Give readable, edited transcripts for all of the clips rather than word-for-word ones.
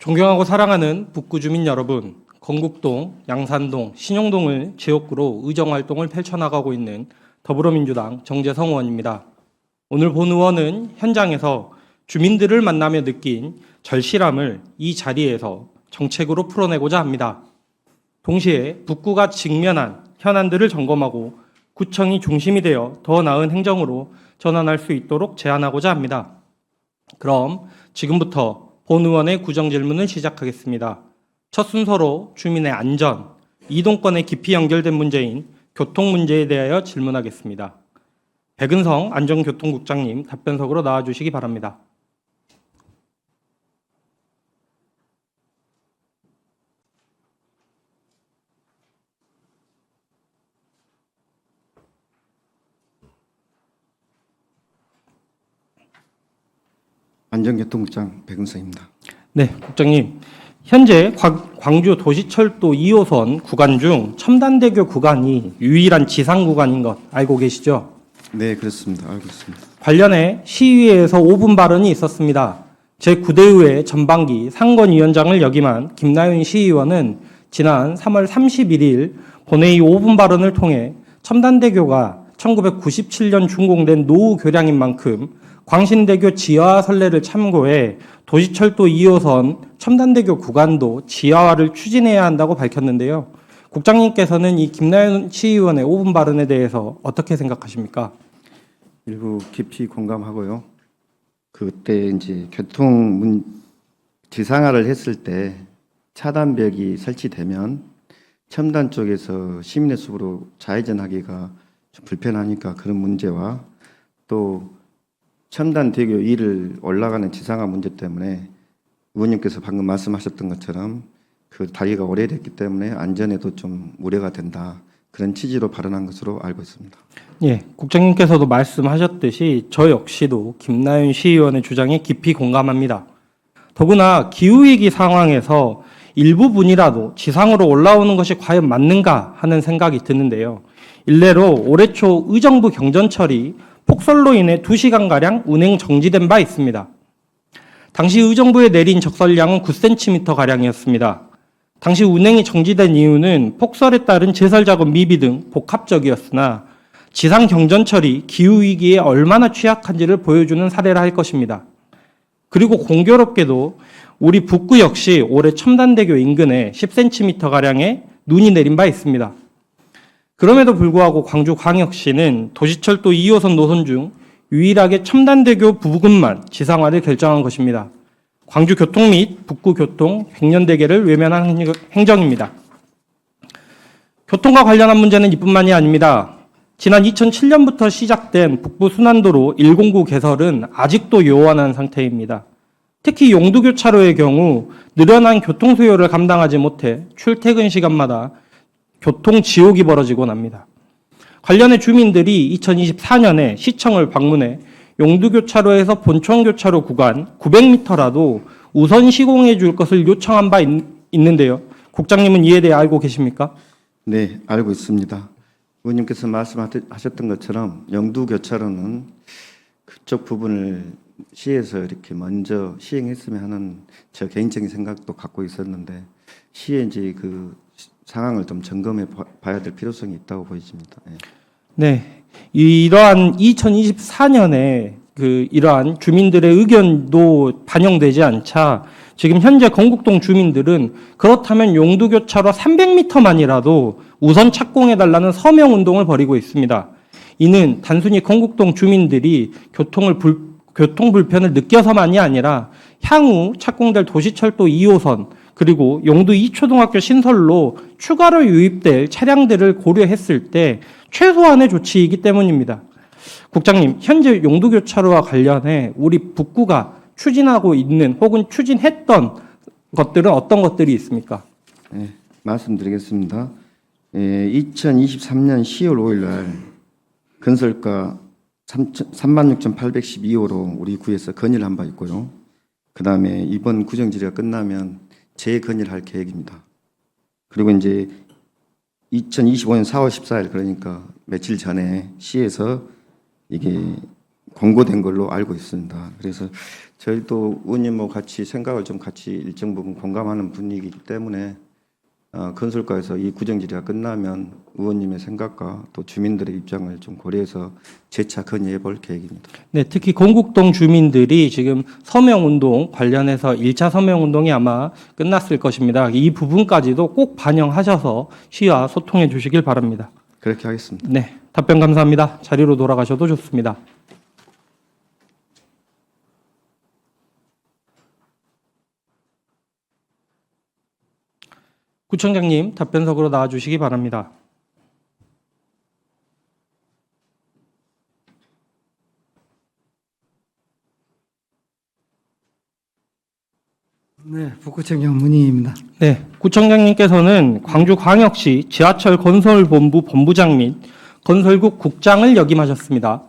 존경하고 사랑하는 북구 주민 여러분, 건국동, 양산동, 신용동을 지역구로 의정활동을 펼쳐나가고 있는 더불어민주당 정재성 의원입니다. 오늘 본 의원은 현장에서 주민들을 만나며 느낀 절실함을 이 자리에서 정책으로 풀어내고자 합니다. 동시에 북구가 직면한 현안들을 점검하고 구청이 중심이 되어 더 나은 행정으로 전환할 수 있도록 제안하고자 합니다. 그럼 지금부터 본 의원의 구정 질문을 시작하겠습니다. 첫 순서로 주민의 안전, 이동권에 깊이 연결된 문제인 교통 문제에 대하여 질문하겠습니다. 백은성 안전교통국장님 답변석으로 나와주시기 바랍니다. 안전교통국장 백은성입니다. 네, 국장님. 현재 광주 도시철도 2호선 구간 중 첨단대교 구간이 유일한 지상 구간인 것 알고 계시죠? 네, 그렇습니다. 알고 있습니다. 관련해 시의회에서 5분 발언이 있었습니다. 제9대의회 전반기 상권위원장을 역임한 김나윤 시의원은 지난 3월 31일 본회의 5분 발언을 통해 첨단대교가 1997년 준공된 노후 교량인 만큼 광신대교 지하화 선례를 참고해 도시철도 2호선 첨단대교 구간도 지하화를 추진해야 한다고 밝혔는데요. 국장님께서는 이 김나연 시의원의 5분 발언에 대해서 어떻게 생각하십니까? 일부 깊이 공감하고요. 그때 이제 지상화를 했을 때 차단벽이 설치되면 첨단 쪽에서 시민의 숲으로 좌회전하기가 좀 불편하니까 그런 문제와 또 첨단 대교 위를 올라가는 지상화 문제 때문에 의원님께서 방금 말씀하셨던 것처럼 그 다리가 오래됐기 때문에 안전에도 좀 우려가 된다. 그런 취지로 발언한 것으로 알고 있습니다. 예, 국장님께서도 말씀하셨듯이 저 역시도 김나윤 시의원의 주장에 깊이 공감합니다. 더구나 기후위기 상황에서 일부분이라도 지상으로 올라오는 것이 과연 맞는가 하는 생각이 드는데요. 일례로 올해 초 의정부 경전철이 폭설로 인해 2시간가량 운행 정지된 바 있습니다. 당시 의정부에 내린 적설량은 9cm가량이었습니다. 당시 운행이 정지된 이유는 폭설에 따른 제설 작업 미비 등 복합적이었으나 지상 경전철이 기후위기에 얼마나 취약한지를 보여주는 사례라 할 것입니다. 그리고 공교롭게도 우리 북구 역시 올해 첨단대교 인근에 10cm가량의 눈이 내린 바 있습니다. 그럼에도 불구하고 광주광역시는 도시철도 2호선 노선 중 유일하게 첨단대교 부근만 지상화를 결정한 것입니다. 광주교통 및 북구교통 횡년대계를 외면한 행정입니다. 교통과 관련한 문제는 이뿐만이 아닙니다. 지난 2007년부터 시작된 북부순환도로 109 개설은 아직도 요원한 상태입니다. 특히 용두교차로의 경우 늘어난 교통수요를 감당하지 못해 출퇴근 시간마다 교통지옥이 벌어지곤 합니다. 관련해 주민들이 2024년에 시청을 방문해 용두교차로에서 본청교차로 구간 900m라도 우선 시공해 줄 것을 요청한 바 있는데요. 국장님은 이에 대해 알고 계십니까? 네, 알고 있습니다. 의원님께서 말씀하셨던 것처럼 영두교차로는 그쪽 부분을 시에서 이렇게 먼저 시행했으면 하는 저 개인적인 생각도 갖고 있었는데 시에 이제 그 상황을 좀 점검해 봐야 될 필요성이 있다고 보여집니다. 네, 이러한 2024년에 이러한 주민들의 의견도 반영되지 않자 지금 현재 건국동 주민들은 그렇다면 용두교차로 300m만이라도 우선 착공해달라는 서명 운동을 벌이고 있습니다. 이는 단순히 건국동 주민들이 교통 불편을 느껴서만이 아니라 향후 착공될 도시철도 2호선 그리고 용두 2초등학교 신설로 추가로 유입될 차량들을 고려했을 때 최소한의 조치이기 때문입니다. 국장님, 현재 용두교차로와 관련해 우리 북구가 추진하고 있는 혹은 추진했던 것들은 어떤 것들이 있습니까? 네, 말씀드리겠습니다. 2023년 10월 5일 날 건설가 36,812호로 우리 구에서 건의를 한 바 있고요. 그 다음에 이번 구정질의가 끝나면 재건의를 계획입니다. 그리고 이제 2025년 4월 14일 그러니까 며칠 전에 시에서 이게 공고된 걸로 알고 있습니다. 그래서 저희도 의원님하고 같이 생각을 좀 같이 일정 부분 공감하는 분위기이기 때문에 건설과에서 이 구정 질의가 끝나면 의원님의 생각과 또 주민들의 입장을 좀 고려해서 재차 건의해 볼 계획입니다. 네, 특히 건국동 주민들이 지금 서명운동 관련해서 1차 서명운동이 아마 끝났을 것입니다. 이 부분까지도 꼭 반영하셔서 시와 소통해 주시길 바랍니다. 그렇게 하겠습니다. 네, 답변 감사합니다. 자리로 돌아가셔도 좋습니다. 구청장님, 답변석으로 나와주시기 바랍니다. 네, 북구청장 문희입니다. 네, 구청장님께서는 광주광역시 지하철 건설본부 본부장 및 건설국 국장을 역임하셨습니다.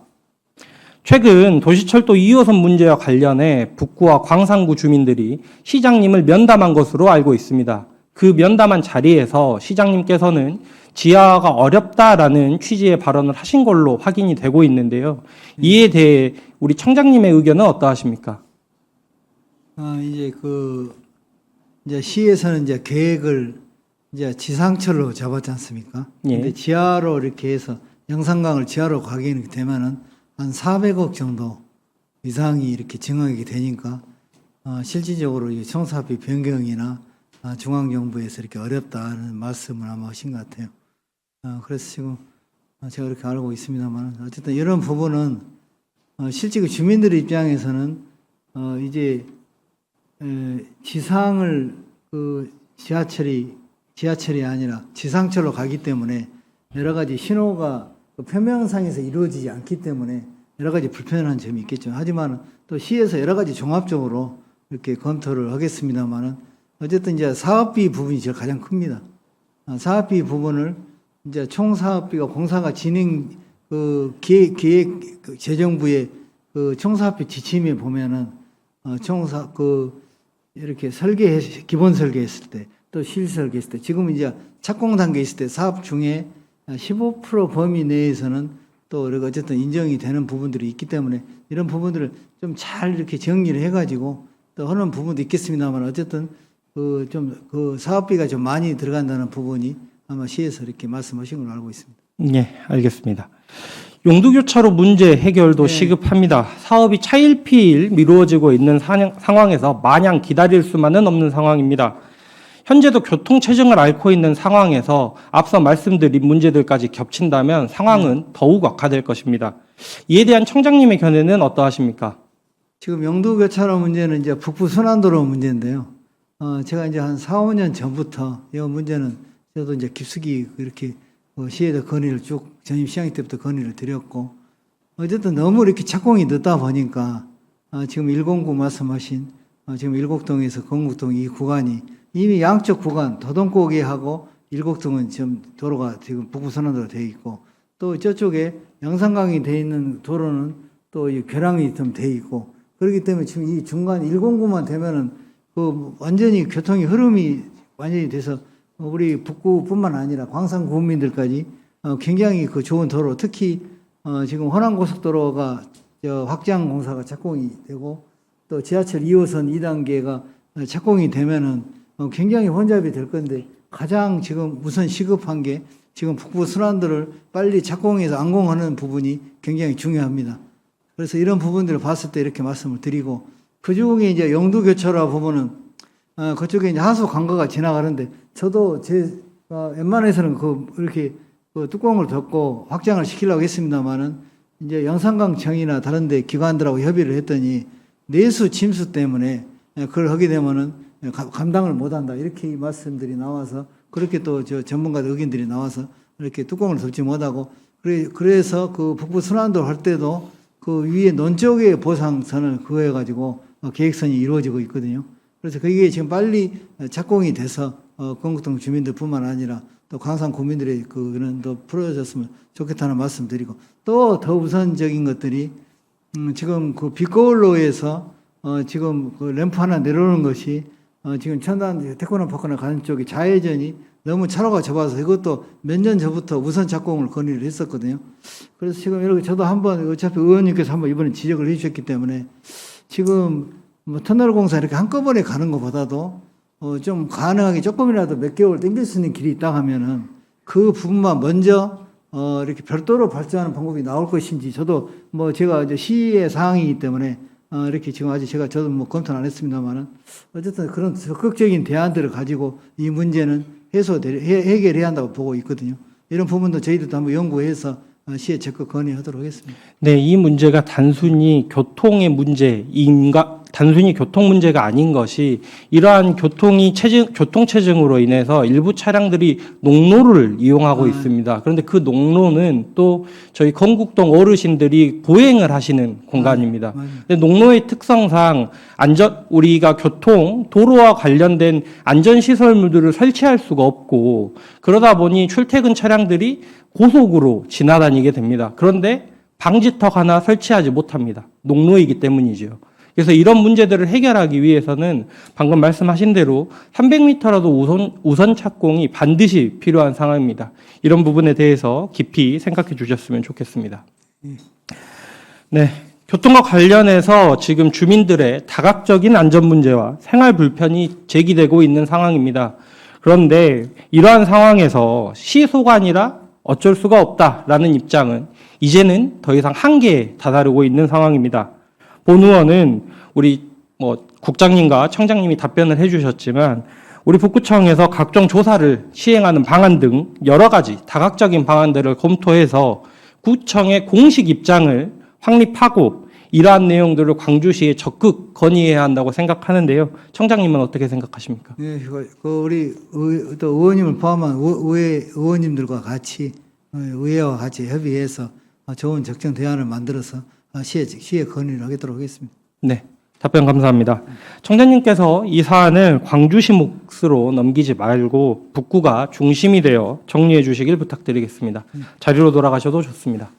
최근 도시철도 2호선 문제와 관련해 북구와 광산구 주민들이 시장님을 면담한 것으로 알고 있습니다. 그 면담한 자리에서 시장님께서는 지하가 어렵다라는 취지의 발언을 하신 걸로 확인이 되고 있는데요. 이에 대해 우리 청장님의 의견은 어떠하십니까? 이제 시에서는 이제 계획을 이제 지상철로 잡았지 않습니까? 예. 근데 지하로 이렇게 해서 영산강을 지하로 가게 되면은 한 400억 정도 이상이 이렇게 증액이 되니까 실질적으로 이 청사비 변경이나 중앙정부에서 이렇게 어렵다는 말씀을 아마 하신 것 같아요. 그래서 지금 제가 그렇게 알고 있습니다만 어쨌든 이런 부분은 실제 주민들 입장에서는 이제 지상을 지하철이 아니라 지상철로 가기 때문에 여러 가지 신호가 표면상에서 이루어지지 않기 때문에 여러 가지 불편한 점이 있겠죠. 하지만 또 시에서 여러 가지 종합적으로 이렇게 검토를 하겠습니다만은 어쨌든 이제 사업비 부분이 제일 가장 큽니다. 사업비 부분을 이제 총 사업비가 공사가 진행 기획 재정부의 총 사업비 지침에 보면은 이렇게 기본 설계했을 때 또 실설계했을 때 지금 이제 착공 단계에 있을 때 사업 중에 15% 범위 내에서는 또 어쨌든 인정이 되는 부분들이 있기 때문에 이런 부분들을 좀 잘 이렇게 정리를 해가지고 또 하는 부분도 있겠습니다만 어쨌든 사업비가 좀 많이 들어간다는 부분이 아마 시에서 이렇게 말씀하신 걸로 알고 있습니다. 네, 알겠습니다. 용두교차로 문제 해결도 네. 시급합니다. 사업이 차일피일 미루어지고 있는 상황에서 마냥 기다릴 수만은 없는 상황입니다. 현재도 교통체증을 앓고 있는 상황에서 앞서 말씀드린 문제들까지 겹친다면 상황은 더욱 악화될 것입니다. 이에 대한 청장님의 견해는 어떠하십니까? 지금 영도교차로 문제는 이제 북부 순환도로 문제인데요. 제가 이제 한 4, 5년 전부터 이 문제는 저도 이제 깊숙이 이렇게 시에도 건의를 쭉 전임 시장 때부터 건의를 드렸고 어쨌든 너무 이렇게 착공이 늦다 보니까 지금 109 말씀하신 지금 일곡동에서 건국동 이 구간이 이미 양쪽 구간 도동고개하고 일곡동은 지금 도로가 지금 북부 순환도로 되어 있고 또 저쪽에 영산강이 되어 있는 도로는 또 이 궤랑이 좀 되어 있고 그렇기 때문에 지금 이 중간 109만 되면은 완전히 교통의 흐름이 완전히 돼서 우리 북구뿐만 아니라 광산 구민들까지 굉장히 좋은 도로, 특히 지금 호남고속도로가 확장 공사가 착공이 되고 또 지하철 2호선 2단계가 착공이 되면은 굉장히 혼잡이 될 건데 가장 지금 우선 시급한 게 지금 북부 순환도를 빨리 착공해서 완공하는 부분이 굉장히 중요합니다. 그래서 이런 부분들을 봤을 때 이렇게 말씀을 드리고 그 중에 이제 영두교차로 보면은 그쪽에 이제 하수 관거가 지나가는데 저도 웬만해서는 이렇게 뚜껑을 덮고 확장을 시키려고 했습니다만은 이제 영산강청이나 다른데 기관들하고 협의를 했더니 내수 침수 때문에 그걸 하게 되면은 감당을 못한다 이렇게 말씀들이 나와서 그렇게 또 전문가들 의견들이 나와서 이렇게 뚜껑을 덮지 못하고 그래서 북부 순환도 할 때도 위에 논쪽에 보상선을 그거 해가지고 계획선이 이루어지고 있거든요. 그래서 그게 지금 빨리 착공이 돼서 건국동 주민들뿐만 아니라 또 광산 구민들의 그는 더 풀어졌으면 좋겠다는 말씀드리고 또 더 우선적인 것들이 지금 빛거울로에서 지금 램프 하나 내려오는 것이 지금 천단 태권도 파크나 가는 쪽에 좌회전이 너무 차로가 좁아서 이것도 몇 년 전부터 우선 착공을 건의를 했었거든요. 그래서 지금 이렇게 저도 한번 어차피 의원님께서 한번 이번에 지적을 해주셨기 때문에 지금 뭐 터널 공사 이렇게 한꺼번에 가는 것보다도 좀 가능하게 조금이라도 몇 개월 당길 수 있는 길이 있다 하면은 그 부분만 먼저 이렇게 별도로 발전하는 방법이 나올 것인지 저도 뭐 제가 이제 시의 사항이기 때문에 이렇게 지금 아직 저도 뭐 검토는 안 했습니다만은 어쨌든 그런 적극적인 대안들을 가지고 이 문제는 해결해야 한다고 보고 있거든요. 이런 부분도 저희들도 한번 연구해서 시에 적극 건의하도록 하겠습니다. 네, 이 문제가 단순히 교통의 단순히 교통 문제가 아닌 것이 이러한 교통 체증으로 인해서 일부 차량들이 농로를 이용하고 있습니다. 그런데 그 농로는 또 저희 건국동 어르신들이 보행을 하시는 공간입니다. 근데 농로의 특성상 우리가 도로와 관련된 안전 시설물들을 설치할 수가 없고 그러다 보니 출퇴근 차량들이 고속으로 지나다니게 됩니다. 그런데 방지턱 하나 설치하지 못합니다. 농로이기 때문이죠. 그래서 이런 문제들을 해결하기 위해서는 방금 말씀하신 대로 300m라도 우선 착공이 반드시 필요한 상황입니다. 이런 부분에 대해서 깊이 생각해 주셨으면 좋겠습니다. 네. 교통과 관련해서 지금 주민들의 다각적인 안전 문제와 생활 불편이 제기되고 있는 상황입니다. 그런데 이러한 상황에서 시소관이라 어쩔 수가 없다라는 입장은 이제는 더 이상 한계에 다다르고 있는 상황입니다. 본 의원은 우리 국장님과 청장님이 답변을 해주셨지만 우리 북구청에서 각종 조사를 시행하는 방안 등 여러 가지 다각적인 방안들을 검토해서 구청의 공식 입장을 확립하고 이러한 내용들을 광주시에 적극 건의해야 한다고 생각하는데요. 청장님은 어떻게 생각하십니까? 네, 우리 또 의원님을 포함한 의원님들과 같이 의회와 같이 협의해서 좋은 적정 대안을 만들어서 시에 건의를 하도록 하겠습니다. 네, 답변 감사합니다. 청장님께서 이 사안을 광주시 몫으로 넘기지 말고 북구가 중심이 되어 정리해 주시길 부탁드리겠습니다. 자리로 돌아가셔도 좋습니다.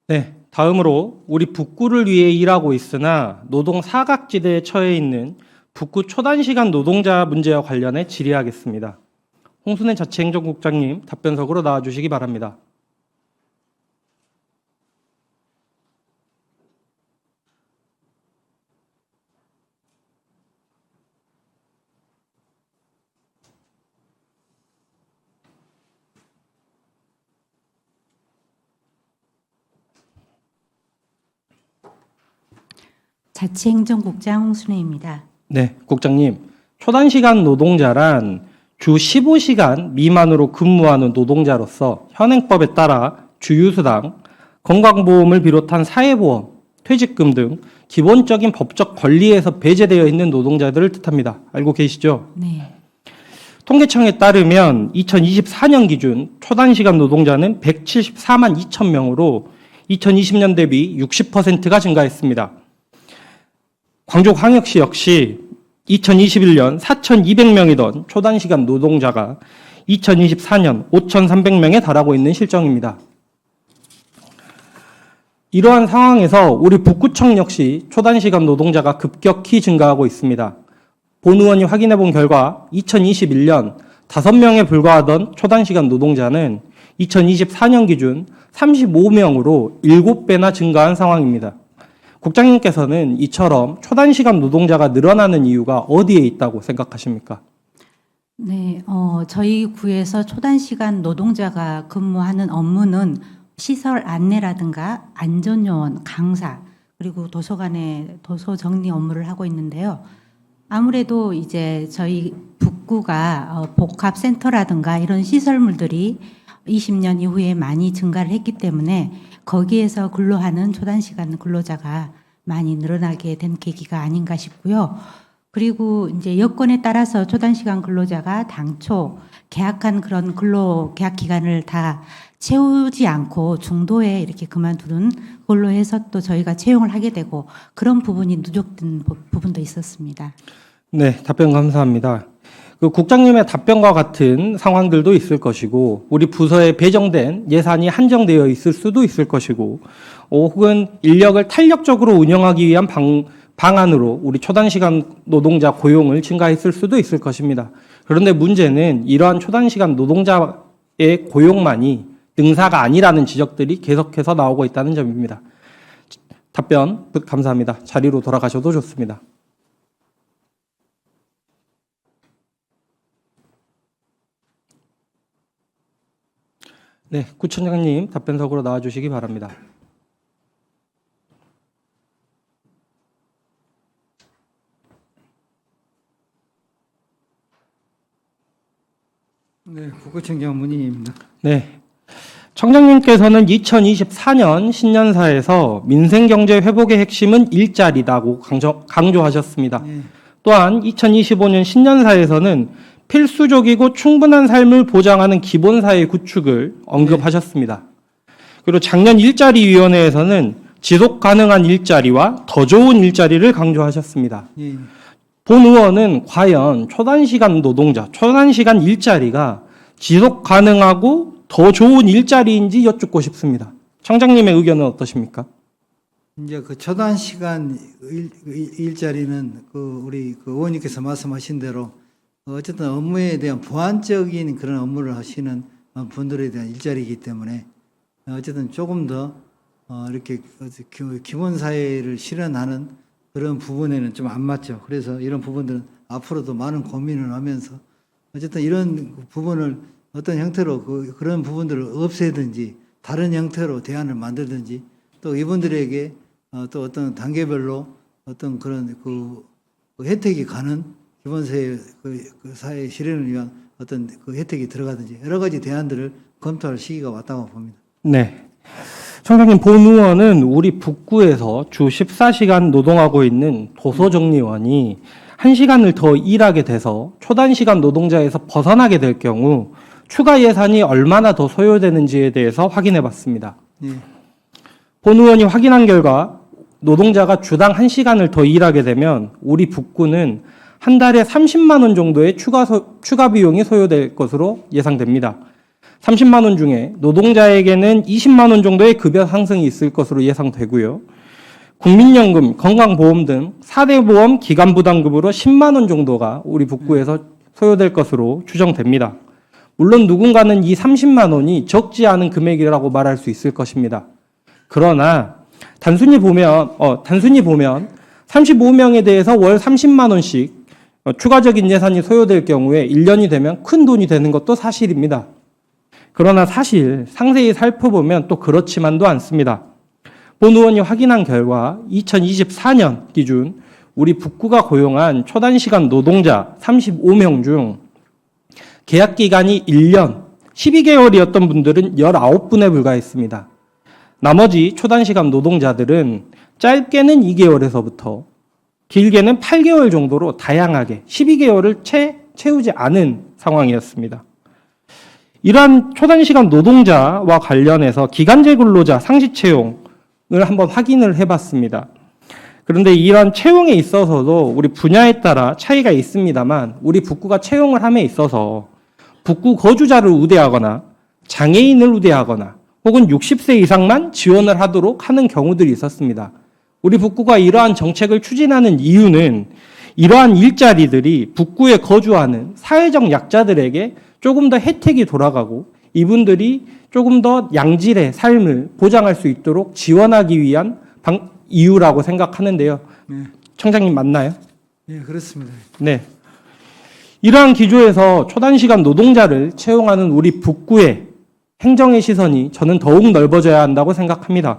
네, 다음으로 우리 북구를 위해 일하고 있으나 노동 사각지대에 처해 있는 북구 초단시간 노동자 문제와 관련해 질의하겠습니다. 홍순애 자치행정국장님 답변석으로 나와주시기 바랍니다. 자치행정국장 홍순혜입니다. 네, 국장님. 초단시간 노동자란 주 15시간 미만으로 근무하는 노동자로서 현행법에 따라 주휴수당, 건강보험을 비롯한 사회보험, 퇴직금 등 기본적인 법적 권리에서 배제되어 있는 노동자들을 뜻합니다. 알고 계시죠? 네. 통계청에 따르면 2024년 기준 초단시간 노동자는 174만 2천 명으로 2020년 대비 60%가 증가했습니다. 광주광역시 역시 2021년 4,200명이던 초단시간 노동자가 2024년 5,300명에 달하고 있는 실정입니다. 이러한 상황에서 우리 북구청 역시 초단시간 노동자가 급격히 증가하고 있습니다. 본 의원이 확인해 본 결과 2021년 5명에 불과하던 초단시간 노동자는 2024년 기준 35명으로 7배나 증가한 상황입니다. 국장님께서는 이처럼 초단시간 노동자가 늘어나는 이유가 어디에 있다고 생각하십니까? 네, 저희 구에서 초단시간 노동자가 근무하는 업무는 시설 안내라든가 안전요원, 강사, 그리고 도서관의 도서 정리 업무를 하고 있는데요. 아무래도 이제 저희 북구가 복합센터라든가 이런 시설물들이 20년 이후에 많이 증가를 했기 때문에 거기에서 근로하는 초단시간 근로자가 많이 늘어나게 된 계기가 아닌가 싶고요. 그리고 이제 여건에 따라서 초단시간 근로자가 당초 계약한 그런 계약 기간을 다 채우지 않고 중도에 이렇게 그만두는 걸로 해서 또 저희가 채용을 하게 되고 그런 부분이 누적된 부분도 있었습니다. 네, 답변 감사합니다. 그 국장님의 답변과 같은 상황들도 있을 것이고, 우리 부서에 배정된 예산이 한정되어 있을 수도 있을 것이고, 혹은 인력을 탄력적으로 운영하기 위한 방안으로 우리 초단시간 노동자 고용을 증가했을 수도 있을 것입니다. 그런데 문제는 이러한 초단시간 노동자의 고용만이 능사가 아니라는 지적들이 계속해서 나오고 있다는 점입니다. 답변 감사합니다. 자리로 돌아가셔도 좋습니다. 네, 구청장님 답변석으로 나와주시기 바랍니다. 네, 국구청장 문의입니다. 네. 청장님께서는 2024년 신년사에서 민생경제 회복의 핵심은 일자리다고 강조하셨습니다. 네. 또한 2025년 신년사에서는 필수적이고 충분한 삶을 보장하는 기본사회 구축을 언급하셨습니다. 그리고 작년 일자리위원회에서는 지속 가능한 일자리와 더 좋은 일자리를 강조하셨습니다. 예. 본 의원은 과연 초단시간 노동자, 초단시간 일자리가 지속 가능하고 더 좋은 일자리인지 여쭙고 싶습니다. 청장님의 의견은 어떠십니까? 이제 그 초단 시간 일자리는 우리 의원님께서 말씀하신 대로 어쨌든 업무에 대한 보완적인 그런 업무를 하시는 분들에 대한 일자리이기 때문에 어쨌든 조금 더 이렇게 기본 사회를 실현하는 그런 부분에는 좀 안 맞죠. 그래서 이런 부분들은 앞으로도 많은 고민을 하면서 어쨌든 이런 부분을 어떤 형태로 그런 부분들을 없애든지 다른 형태로 대안을 만들든지 또 이분들에게 또 어떤 단계별로 어떤 그런 그 혜택이 가는 기본사회 사회 실현을 위한 어떤 그 혜택이 들어가든지 여러 가지 대안들을 검토할 시기가 왔다고 봅니다. 네. 청장님, 본 의원은 우리 북구에서 주 14시간 노동하고 있는 도서정리원이 1시간을 더 일하게 돼서 초단시간 노동자에서 벗어나게 될 경우 추가 예산이 얼마나 더 소요되는지에 대해서 확인해 봤습니다. 네. 본 의원이 확인한 결과 노동자가 주당 1시간을 더 일하게 되면 우리 북구는 한 달에 30만 원 정도의 추가 비용이 소요될 것으로 예상됩니다. 30만 원 중에 노동자에게는 20만 원 정도의 급여 상승이 있을 것으로 예상되고요. 국민연금, 건강보험 등 4대 보험 기간부담급으로 10만 원 정도가 우리 북구에서 소요될 것으로 추정됩니다. 물론 누군가는 이 30만 원이 적지 않은 금액이라고 말할 수 있을 것입니다. 그러나 단순히 보면 35명에 대해서 월 30만 원씩 추가적인 예산이 소요될 경우에 1년이 되면 큰 돈이 되는 것도 사실입니다. 그러나 사실 상세히 살펴보면 또 그렇지만도 않습니다. 본 의원이 확인한 결과 2024년 기준 우리 북구가 고용한 초단시간 노동자 35명 중 계약 기간이 1년, 12개월이었던 분들은 19분에 불과했습니다. 나머지 초단시간 노동자들은 짧게는 2개월에서부터 길게는 8개월 정도로 다양하게 12개월을 채우지 않은 상황이었습니다. 이러한 초단시간 노동자와 관련해서 기간제 근로자 상시 채용을 한번 확인을 해봤습니다. 그런데 이러한 채용에 있어서도 우리 분야에 따라 차이가 있습니다만 우리 북구가 채용을 함에 있어서 북구 거주자를 우대하거나 장애인을 우대하거나 혹은 60세 이상만 지원을 하도록 하는 경우들이 있었습니다. 우리 북구가 이러한 정책을 추진하는 이유는 이러한 일자리들이 북구에 거주하는 사회적 약자들에게 조금 더 혜택이 돌아가고 이분들이 조금 더 양질의 삶을 보장할 수 있도록 지원하기 위한 이유라고 생각하는데요. 네. 청장님 맞나요? 네, 그렇습니다. 네. 이러한 기조에서 초단시간 노동자를 채용하는 우리 북구의 행정의 시선이 저는 더욱 넓어져야 한다고 생각합니다.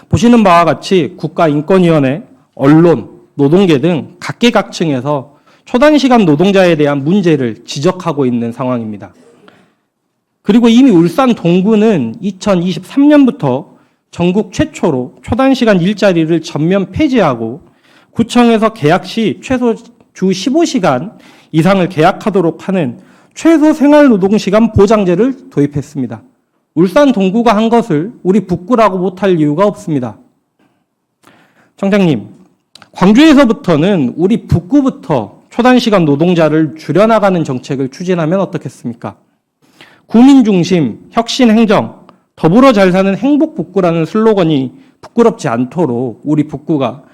보시는 바와 같이 국가인권위원회, 언론, 노동계 등 각계각층에서 초단시간 노동자에 대한 문제를 지적하고 있는 상황입니다. 그리고 이미 울산 동구는 2023년부터 전국 최초로 초단시간 일자리를 전면 폐지하고 구청에서 계약 시 최소 주 15시간 이상을 계약하도록 하는 최소 생활노동시간 보장제를 도입했습니다. 울산 동구가 한 것을 우리 북구라고 못할 이유가 없습니다. 청장님, 광주에서부터는 우리 북구부터 초단시간 노동자를 줄여나가는 정책을 추진하면 어떻겠습니까? 구민중심, 혁신행정, 더불어 잘 사는 행복북구라는 슬로건이 부끄럽지 않도록 우리 북구가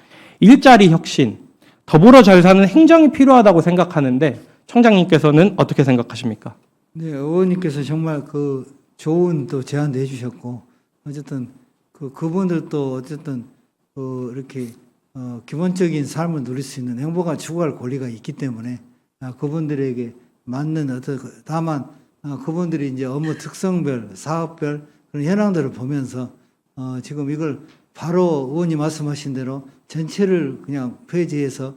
일자리 혁신, 더불어 잘 사는 행정이 필요하다고 생각하는데 청장님께서는 어떻게 생각하십니까? 네, 의원님께서 정말 그 좋은 또 제안도 해주셨고, 어쨌든 그분들도 어쨌든 이렇게 기본적인 삶을 누릴 수 있는 행복을 추구할 권리가 있기 때문에 그분들에게 맞는 다만 그분들이 이제 업무 특성별, 사업별 그런 현황들을 보면서 지금 이걸 바로 의원님 말씀하신 대로 전체를 그냥 폐지해서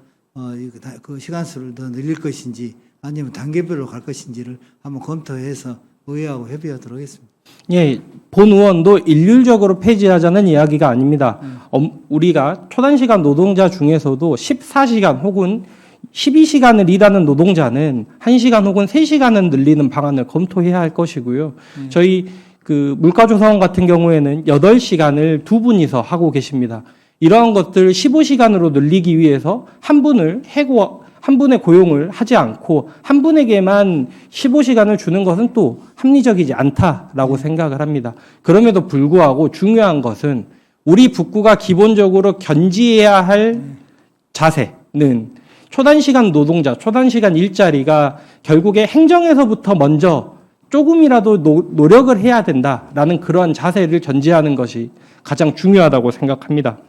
그 시간 수를 더 늘릴 것인지 아니면 단계별로 갈 것인지를 한번 검토해서 의회하고 협의하도록 하겠습니다. 예, 본 의원도 일률적으로 폐지하자는 이야기가 아닙니다. 우리가 초단시간 노동자 중에서도 14시간 혹은 12시간을 일하는 노동자는 1시간 혹은 3시간은 늘리는 방안을 검토해야 할 것이고요. 저희 그 물가조사원 같은 경우에는 8시간을 두 분이서 하고 계십니다. 이러한 것들 15시간으로 늘리기 위해서 한 분의 고용을 하지 않고 한 분에게만 15시간을 주는 것은 또 합리적이지 않다라고 생각을 합니다. 그럼에도 불구하고 중요한 것은 우리 북구가 기본적으로 견지해야 할 자세는 초단시간 노동자, 초단시간 일자리가 결국에 행정에서부터 먼저 조금이라도 노력을 해야 된다라는 그러한 자세를 전제하는 것이 가장 중요하다고 생각합니다.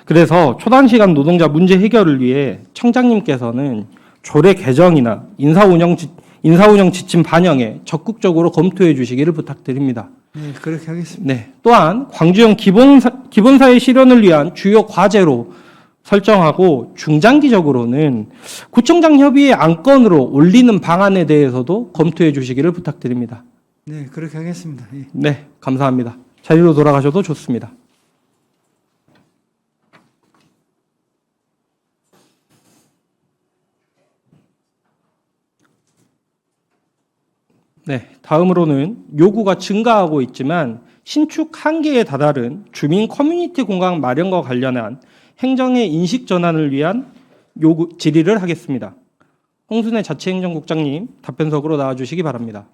그래서 초단시간 노동자 문제 해결을 위해 청장님께서는 조례 개정이나 인사운영 지침 반영에 적극적으로 검토해 주시기를 부탁드립니다. 네, 그렇게 하겠습니다. 네, 또한 광주형 기본사회 실현을 위한 주요 과제로 설정하고 중장기적으로는 구청장 협의회 안건으로 올리는 방안에 대해서도 검토해 주시기를 부탁드립니다. 네, 그렇게 하겠습니다. 예. 네, 감사합니다. 자리로 돌아가셔도 좋습니다. 네, 다음으로는 요구가 증가하고 있지만 신축 한계에 다다른 주민 커뮤니티 공간 마련과 관련한 행정의 인식 전환을 위한 요구 질의를 하겠습니다. 홍순애 자치행정국장님 답변석으로 나와주시기 바랍니다.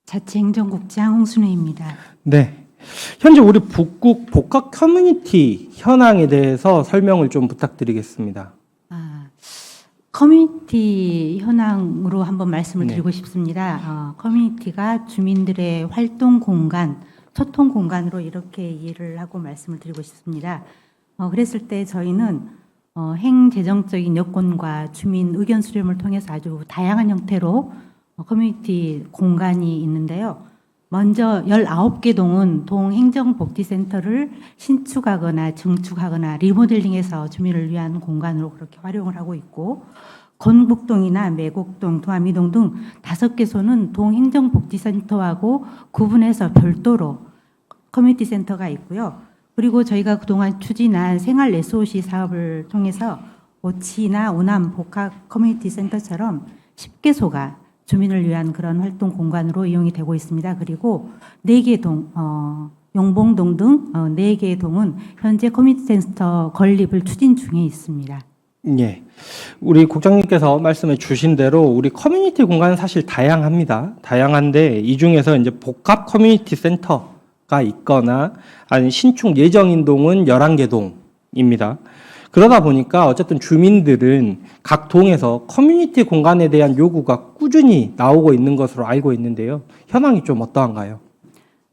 자치행정국장 홍순혜입니다. 네. 현재 우리 북구 복합 커뮤니티 현황에 대해서 설명을 좀 부탁드리겠습니다. 커뮤니티 현황으로 한번 말씀을 네. 드리고 싶습니다. 커뮤니티가 주민들의 활동 공간, 소통 공간으로 이렇게 이해를 하고 말씀을 드리고 싶습니다. 그랬을 때 저희는 행재정적인 여건과 주민 의견 수렴을 통해서 아주 다양한 형태로 커뮤니티 공간이 있는데요. 먼저 19개 동은 동행정복지센터를 신축하거나 증축하거나 리모델링해서 주민을 위한 공간으로 그렇게 활용을 하고 있고, 건국동이나 매곡동, 도암이동 등 5개소는 동행정복지센터하고 구분해서 별도로 커뮤니티 센터가 있고요. 그리고 저희가 그동안 추진한 생활 SOC 사업을 통해서 오치나 오남 복합 커뮤니티 센터처럼 10개소가 주민을 위한 그런 활동 공간으로 이용이 되고 있습니다. 그리고 4개 동, 용봉동 등 4개의 동은 현재 커뮤니티 센터 건립을 추진 중에 있습니다. 예. 우리 국장님께서 말씀해 주신 대로 우리 커뮤니티 공간은 사실 다양합니다. 다양한데 이 중에서 이제 복합 커뮤니티 센터가 있거나 아니 신축 예정인 동은 11개 동입니다. 그러다 보니까 어쨌든 주민들은 각 동에서 커뮤니티 공간에 대한 요구가 꾸준히 나오고 있는 것으로 알고 있는데요. 현황이 좀 어떠한가요?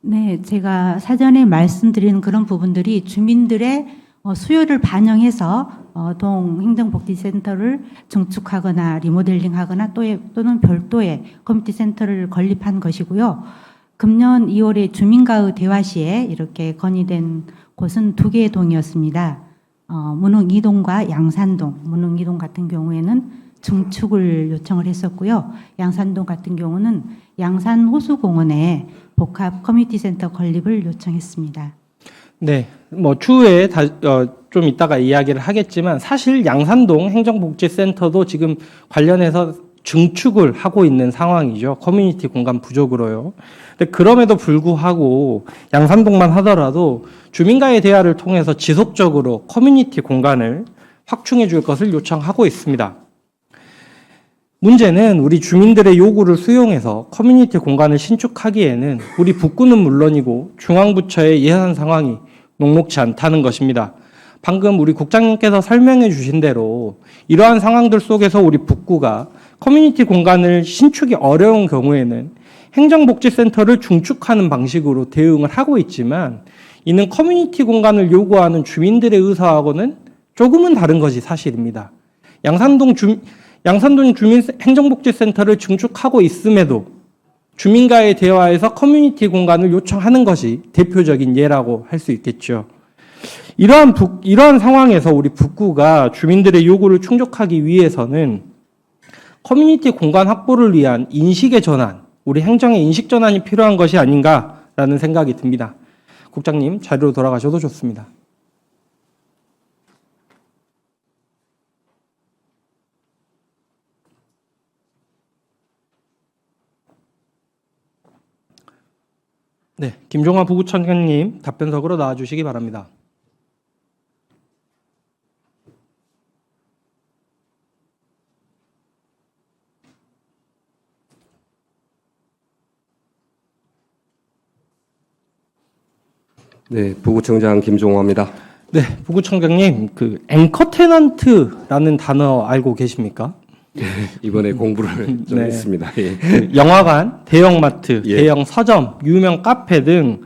네, 제가 사전에 말씀드린 그런 부분들이 주민들의 수요를 반영해서 동행정복지센터를 증축하거나 리모델링하거나 또는 별도의 커뮤니티 센터를 건립한 것이고요. 금년 2월에 주민과의 대화 시에 이렇게 건의된 곳은 2개의 동이었습니다. 문흥 2동과 양산동, 문흥 2동 같은 경우에는 증축을 요청을 했었고요. 양산동 같은 경우는 양산 호수공원에 복합 커뮤니티 센터 건립을 요청했습니다. 네, 뭐 추후에 좀 이따가 이야기를 하겠지만 사실 양산동 행정복지센터도 지금 관련해서 증축을 하고 있는 상황이죠. 커뮤니티 공간 부족으로요. 근데 그럼에도 불구하고 양산동만 하더라도 주민과의 대화를 통해서 지속적으로 커뮤니티 공간을 확충해 줄 것을 요청하고 있습니다. 문제는 우리 주민들의 요구를 수용해서 커뮤니티 공간을 신축하기에는 우리 북구는 물론이고 중앙부처의 예산 상황이 녹록지 않다는 것입니다. 방금 우리 국장님께서 설명해 주신 대로 이러한 상황들 속에서 우리 북구가 커뮤니티 공간을 신축이 어려운 경우에는 행정복지센터를 중축하는 방식으로 대응을 하고 있지만 이는 커뮤니티 공간을 요구하는 주민들의 의사하고는 조금은 다른 것이 사실입니다. 양산동 주민 행정복지센터를 증축하고 있음에도 주민과의 대화에서 커뮤니티 공간을 요청하는 것이 대표적인 예라고 할 수 있겠죠. 이러한 상황에서 우리 북구가 주민들의 요구를 충족하기 위해서는 커뮤니티 공간 확보를 위한 인식의 전환, 우리 행정의 인식 전환이 필요한 것이 아닌가라는 생각이 듭니다. 국장님, 자리로 돌아가셔도 좋습니다. 네, 김종화 부구청장님 답변석으로 나와주시기 바랍니다. 네, 부구청장 김종화입니다. 네, 부구청장님, 그 앵커 테넌트라는 단어 알고 계십니까? 이번에 공부를 좀 네. 했습니다. 예. 영화관, 대형마트, 예. 대형 서점, 유명 카페 등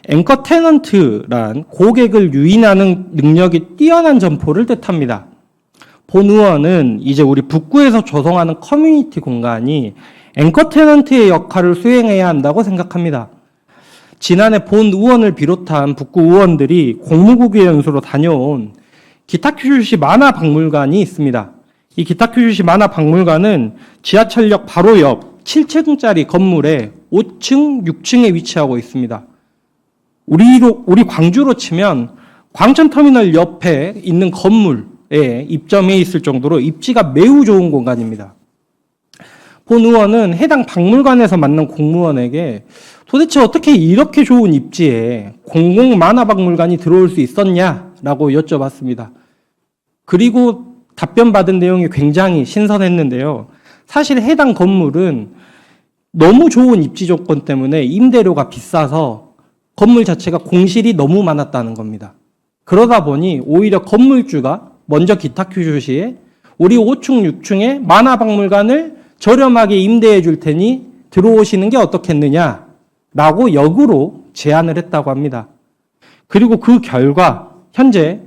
앵커 테넌트란 고객을 유인하는 능력이 뛰어난 점포를 뜻합니다. 본 의원은 이제 우리 북구에서 조성하는 커뮤니티 공간이 앵커 테넌트의 역할을 수행해야 한다고 생각합니다. 지난해 본 의원을 비롯한 북구 의원들이 공무국의 연수로 다녀온 기타큐슈시 만화박물관이 있습니다. 이 기타큐슈시 만화박물관은 지하철역 바로 옆 7층짜리 건물에 5층, 6층에 위치하고 있습니다. 우리 광주로 치면 광천터미널 옆에 있는 건물에 입점해 있을 정도로 입지가 매우 좋은 공간입니다. 본 의원은 해당 박물관에서 만난 공무원에게 도대체 어떻게 이렇게 좋은 입지에 공공 만화박물관이 들어올 수 있었냐라고 여쭤봤습니다. 그리고 답변받은 내용이 굉장히 신선했는데요. 사실 해당 건물은 너무 좋은 입지 조건 때문에 임대료가 비싸서 건물 자체가 공실이 너무 많았다는 겁니다. 그러다 보니 오히려 건물주가 먼저 기타큐슈시에 우리 5층, 6층에 만화박물관을 저렴하게 임대해 줄 테니 들어오시는 게 어떻겠느냐라고 역으로 제안을 했다고 합니다. 그리고 그 결과 현재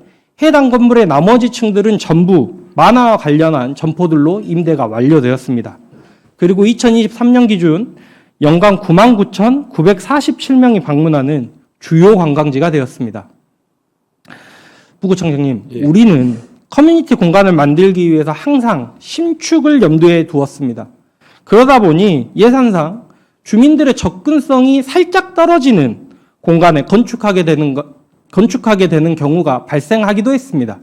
해당 건물의 나머지 층들은 전부 만화와 관련한 점포들로 임대가 완료되었습니다. 그리고 2023년 기준 연간 99,947명이 방문하는 주요 관광지가 되었습니다. 부구청장님, 예. 우리는 커뮤니티 공간을 만들기 위해서 항상 신축을 염두에 두었습니다. 그러다 보니 예산상 주민들의 접근성이 살짝 떨어지는 공간에 건축하게 되는 경우가 발생하기도 했습니다.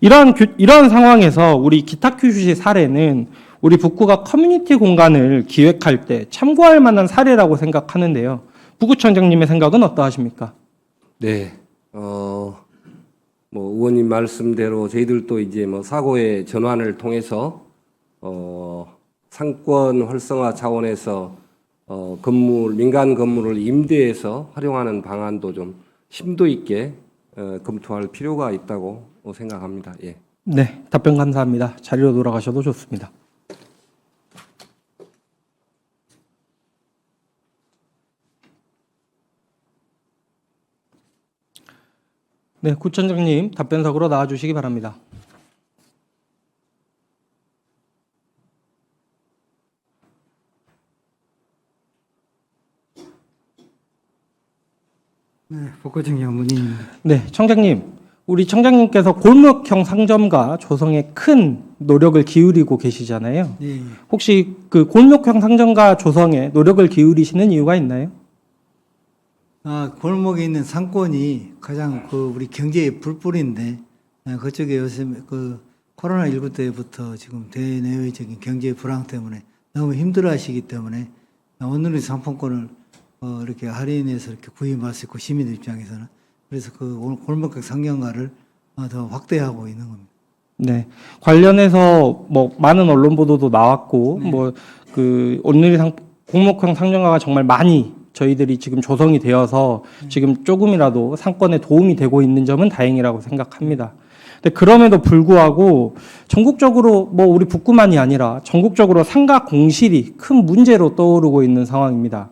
이러한 상황에서 우리 기타큐슈시 사례는 우리 북구가 커뮤니티 공간을 기획할 때 참고할 만한 사례라고 생각하는데요. 부구청장님의 생각은 어떠하십니까? 네, 뭐 의원님 말씀대로 저희들도 이제 뭐 사고의 전환을 통해서 상권 활성화 차원에서 민간 건물을 임대해서 활용하는 방안도 좀 심도 있게 검토할 필요가 있다고 생각합니다. 예. 네, 답변 감사합니다. 자리로 돌아가셔도 좋습니다. 네, 구청장님 답변석으로 나와주시기 바랍니다. 네, 복고청 연문인. 네, 청장님, 우리 청장님께서 골목형 상점가 조성에 큰 노력을 기울이고 계시잖아요. 예, 혹시 그 골목형 상점가 조성에 노력을 기울이시는 이유가 있나요? 골목에 있는 상권이 가장 우리 경제의 불불인데, 그쪽에 요새 코로나19 때부터 지금 대내외적인 경제 불황 때문에 너무 힘들어 하시기 때문에 오늘의 상품권을 이렇게 할인해서 이렇게 구입할 수 있고, 시민들 입장에서는. 그래서 골목각 상영가를 더 확대하고 있는 겁니다. 네. 관련해서 많은 언론 보도도 나왔고, 오늘의 공목형 상정가가 정말 많이 저희들이 지금 조성이 되어서 지금 조금이라도 상권에 도움이 되고 있는 점은 다행이라고 생각합니다. 근데 그럼에도 불구하고 전국적으로 우리 북구만이 아니라 전국적으로 상가 공실이 큰 문제로 떠오르고 있는 상황입니다.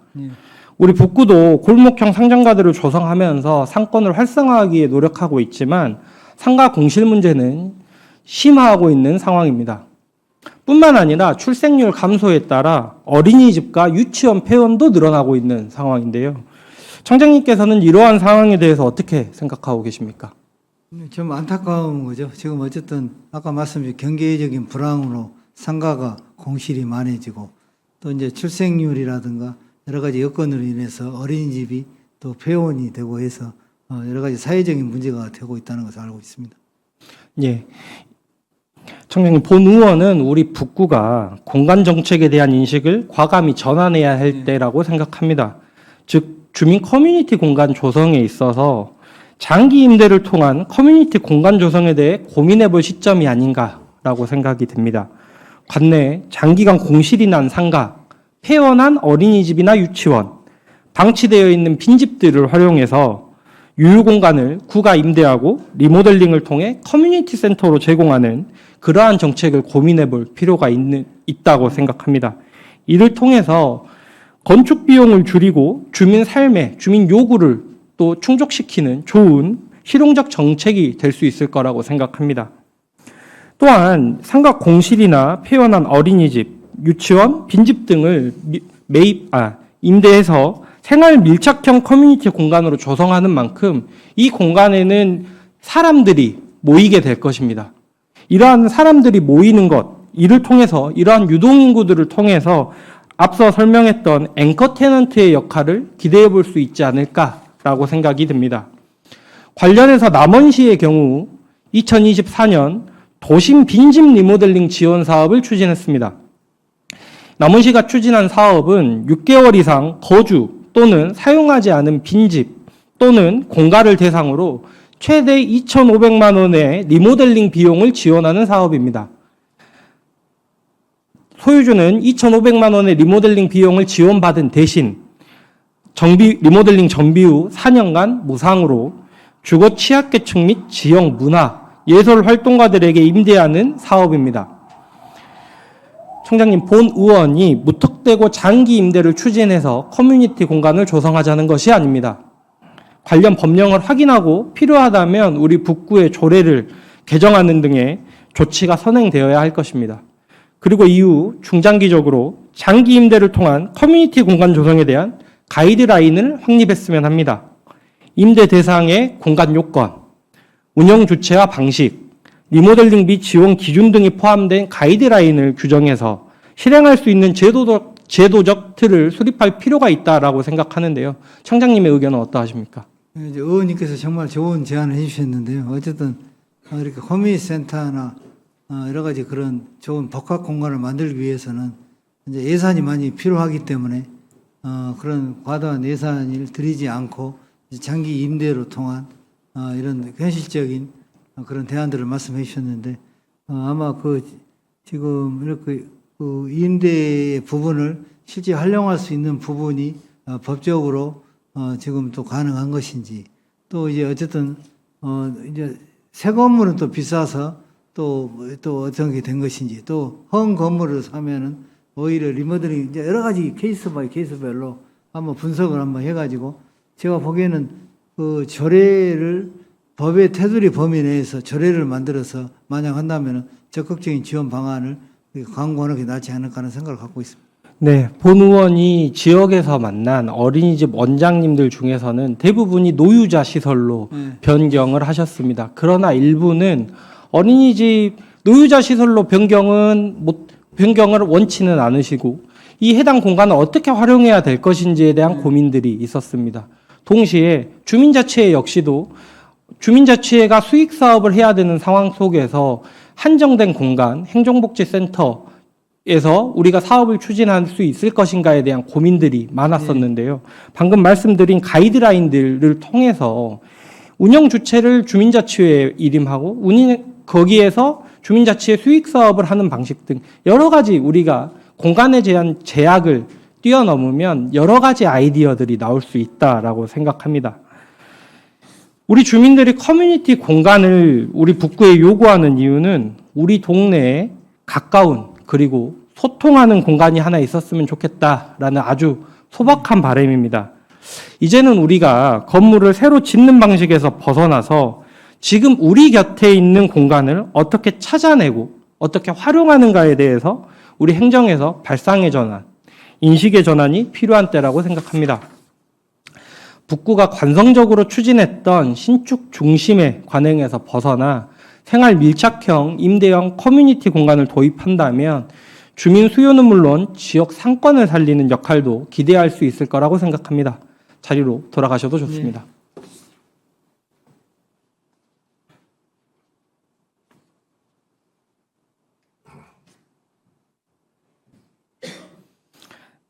우리 북구도 골목형 상점가들을 조성하면서 상권을 활성화하기 위해 노력하고 있지만 상가 공실 문제는 심화하고 있는 상황입니다. 뿐만 아니라 출생률 감소에 따라 어린이집과 유치원 폐원도 늘어나고 있는 상황인데요. 청장님께서는 이러한 상황에 대해서 어떻게 생각하고 계십니까? 좀 안타까운 거죠. 지금 어쨌든 아까 말씀드린 경제적인 불황으로 상가가 공실이 많아지고, 또 이제 출생률이라든가 여러 가지 여건으로 인해서 어린이집이 또 폐원이 되고 해서 여러 가지 사회적인 문제가 되고 있다는 것을 알고 있습니다. 예. 청장님, 본 의원은 우리 북구가 공간 정책에 대한 인식을 과감히 전환해야 할 때라고 생각합니다. 즉, 주민 커뮤니티 공간 조성에 있어서 장기 임대를 통한 커뮤니티 공간 조성에 대해 고민해 볼 시점이 아닌가라고 생각이 듭니다. 관내에 장기간 공실이 난 상가, 폐원한 어린이집이나 유치원, 방치되어 있는 빈집들을 활용해서 유휴 공간을 구가 임대하고 리모델링을 통해 커뮤니티 센터로 제공하는 그러한 정책을 고민해 볼 필요가 있다고 생각합니다. 이를 통해서 건축 비용을 줄이고 주민 삶의 주민 요구를 또 충족시키는 좋은 실용적 정책이 될 수 있을 거라고 생각합니다. 또한 상가 공실이나 폐원한 어린이집, 유치원, 빈집 등을 임대해서 생활 밀착형 커뮤니티 공간으로 조성하는 만큼 이 공간에는 사람들이 모이게 될 것입니다. 이러한 사람들이 모이는 것, 이를 통해서 이러한 유동인구들을 통해서 앞서 설명했던 앵커 테넌트의 역할을 기대해 볼 수 있지 않을까라고 생각이 듭니다. 관련해서 남원시의 경우 2024년 도심 빈집 리모델링 지원 사업을 추진했습니다. 남원시가 추진한 사업은 6개월 이상 거주 또는 사용하지 않은 빈집 또는 공가를 대상으로 최대 2,500만 원의 리모델링 비용을 지원하는 사업입니다. 소유주는 2,500만 원의 리모델링 비용을 지원받은 대신 리모델링 정비 후 4년간 무상으로 주거 취약계층 및 지역 문화, 예술 활동가들에게 임대하는 사업입니다. 청장님, 본 의원이 무턱대고 장기 임대를 추진해서 커뮤니티 공간을 조성하자는 것이 아닙니다. 관련 법령을 확인하고 필요하다면 우리 북구의 조례를 개정하는 등의 조치가 선행되어야 할 것입니다. 그리고 이후 중장기적으로 장기 임대를 통한 커뮤니티 공간 조성에 대한 가이드라인을 확립했으면 합니다. 임대 대상의 공간 요건, 운영 주체와 방식, 리모델링 및 지원 기준 등이 포함된 가이드라인을 규정해서 실행할 수 있는 제도적 틀을 수립할 필요가 있다라고 생각하는데요. 청장님의 의견은 어떠하십니까? 이제 의원님께서 정말 좋은 제안을 해주셨는데요. 어쨌든 이렇게 커뮤니티 센터나 여러 가지 그런 좋은 복합 공간을 만들기 위해서는 이제 예산이 많이 필요하기 때문에 그런 과도한 예산을 들이지 않고 장기 임대로 통한 이런 현실적인 그런 대안들을 말씀해 주셨는데 아마 지금 이렇게 임대의 부분을 실제 활용할 수 있는 부분이 법적으로 지금 또 가능한 것인지, 또 이제 어쨌든 이제 새 건물은 또 비싸서 또 어떻게 된 것인지, 또 허은 건물을 사면은 오히려 리모델링 이제 여러 가지 케이스 바이 케이스별로 한번 분석을 한번 해가지고 제가 보기에는 조례를 법의 테두리 범위 내에서 조례를 만들어서 만약 한다면은 적극적인 지원 방안을 강구하는 게 낫지 않을까 하는 생각을 갖고 있습니다. 네, 본 의원이 지역에서 만난 어린이집 원장님들 중에서는 대부분이 노유자 시설로 변경을 하셨습니다. 그러나 일부는 어린이집 노유자 시설로 변경을 원치는 않으시고 이 해당 공간을 어떻게 활용해야 될 것인지에 대한 고민들이 있었습니다. 동시에 주민자치회 역시도 주민자치회가 수익 사업을 해야 되는 상황 속에서 한정된 공간, 행정복지센터에서 우리가 사업을 추진할 수 있을 것인가에 대한 고민들이 많았었는데요. 방금 말씀드린 가이드라인들을 통해서 운영 주체를 주민자치회에 일임하고 거기에서 주민자치회 수익 사업을 하는 방식 등 여러 가지 우리가 공간에 대한 제약을 뛰어넘으면 여러 가지 아이디어들이 나올 수 있다라고 생각합니다. 우리 주민들이 커뮤니티 공간을 우리 북구에 요구하는 이유는 우리 동네에 가까운 그리고 소통하는 공간이 하나 있었으면 좋겠다라는 아주 소박한 바람입니다. 이제는 우리가 건물을 새로 짓는 방식에서 벗어나서 지금 우리 곁에 있는 공간을 어떻게 찾아내고 어떻게 활용하는가에 대해서 우리 행정에서 발상의 전환, 인식의 전환이 필요한 때라고 생각합니다. 북구가 관성적으로 추진했던 신축 중심의 관행에서 벗어나 생활 밀착형 임대형 커뮤니티 공간을 도입한다면 주민 수요는 물론 지역 상권을 살리는 역할도 기대할 수 있을 거라고 생각합니다. 자리로 돌아가셔도 좋습니다.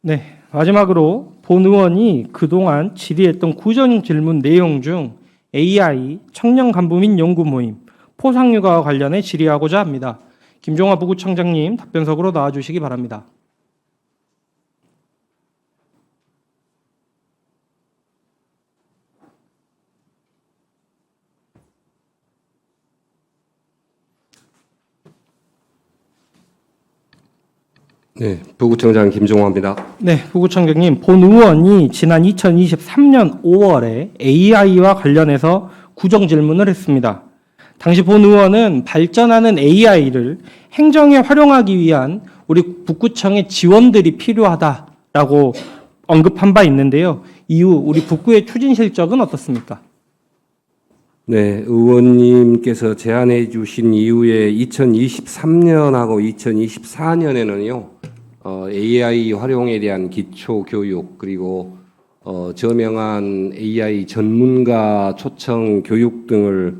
네, 마지막으로 본 의원이 그동안 질의했던 구정 질문 내용 중 AI, 청년 간부 및 연구 모임, 포상휴가와 관련해 질의하고자 합니다. 김종화 부구청장님 답변석으로 나와주시기 바랍니다. 네, 부구청장 김종화입니다. 네, 부구청장님, 본 의원이 지난 2023년 5월에 AI와 관련해서 구정 질문을 했습니다. 당시 본 의원은 발전하는 AI를 행정에 활용하기 위한 우리 북구청의 지원들이 필요하다라고 언급한 바 있는데요. 이후 우리 북구의 추진 실적은 어떻습니까? 네, 의원님께서 제안해 주신 이후에 2023년하고 2024년에는요, AI 활용에 대한 기초 교육, 그리고 저명한 AI 전문가 초청 교육 등을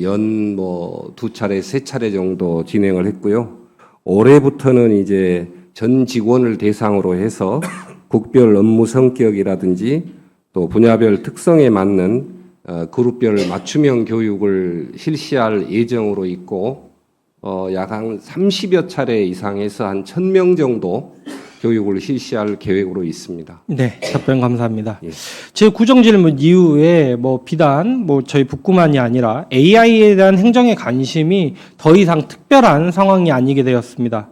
연 2차례, 3차례 정도 진행을 했고요. 올해부터는 이제 전 직원을 대상으로 해서 국별 업무 성격이라든지 또 분야별 특성에 맞는 그룹별 맞춤형 교육을 실시할 예정으로 있고 약 한 30여 차례 이상에서 한 1,000명 정도 교육을 실시할 계획으로 있습니다. 네, 답변 감사합니다. 예. 제 구정 질문 이후에 비단 저희 북구만이 아니라 AI에 대한 행정의 관심이 더 이상 특별한 상황이 아니게 되었습니다.